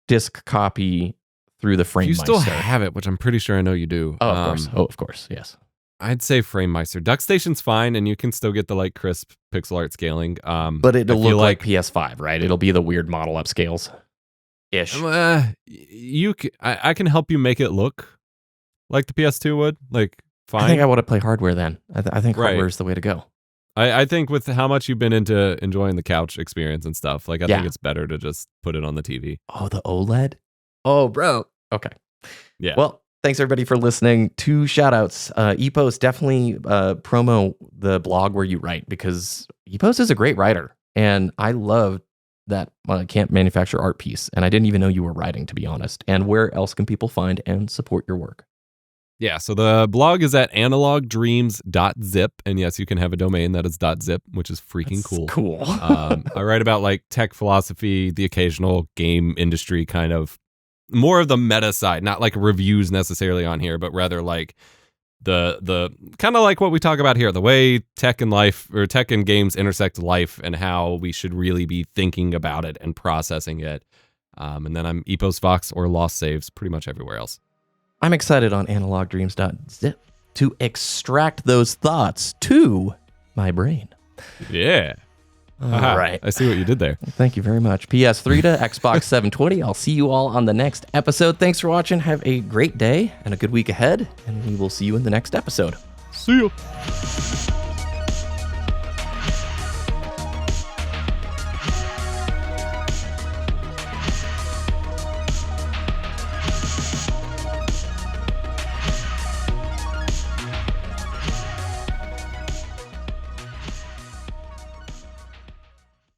disc copy through the Frame Meister? You still have it, which I'm pretty sure I know you do. Oh, of course. Of course, yes. I'd say Frame Meister. Duck Station's fine, and you can still get the like crisp pixel art scaling. But it'll look like PS5, right? It'll be the weird model upscales ish. I can help you make it look like the PS2 would. Like, fine. I think I want to play hardware then. I think hardware is the way to go. I think with how much you've been into enjoying the couch experience and stuff, like I think it's better to just put it on the TV. Oh, the OLED? Oh, bro. Okay. Yeah. Well, thanks everybody for listening. 2 shout outs. Epos, definitely promo the blog where you write because Epos is a great writer. And I love that can't manufacture art piece. And I didn't even know you were writing, to be honest. And where else can people find and support your work? Yeah, so the blog is at analogdreams.zip. And yes, you can have a domain that is .zip, which is freaking cool. Cool. I write about like tech philosophy, the occasional game industry kind of, more of the meta side, not like reviews necessarily on here, but rather like the kind of like what we talk about here, the way tech and life or tech and games intersect life and how we should really be thinking about it and processing it. And then I'm Epos Fox or Lost Saves pretty much everywhere else. I'm excited on analogdreams.zip to extract those thoughts to my brain. Yeah. All right. I see what you did there. Thank you very much. PS3 to Xbox 720. I'll see you all on the next episode. Thanks for watching. Have a great day and a good week ahead, and we will see you in the next episode. See you.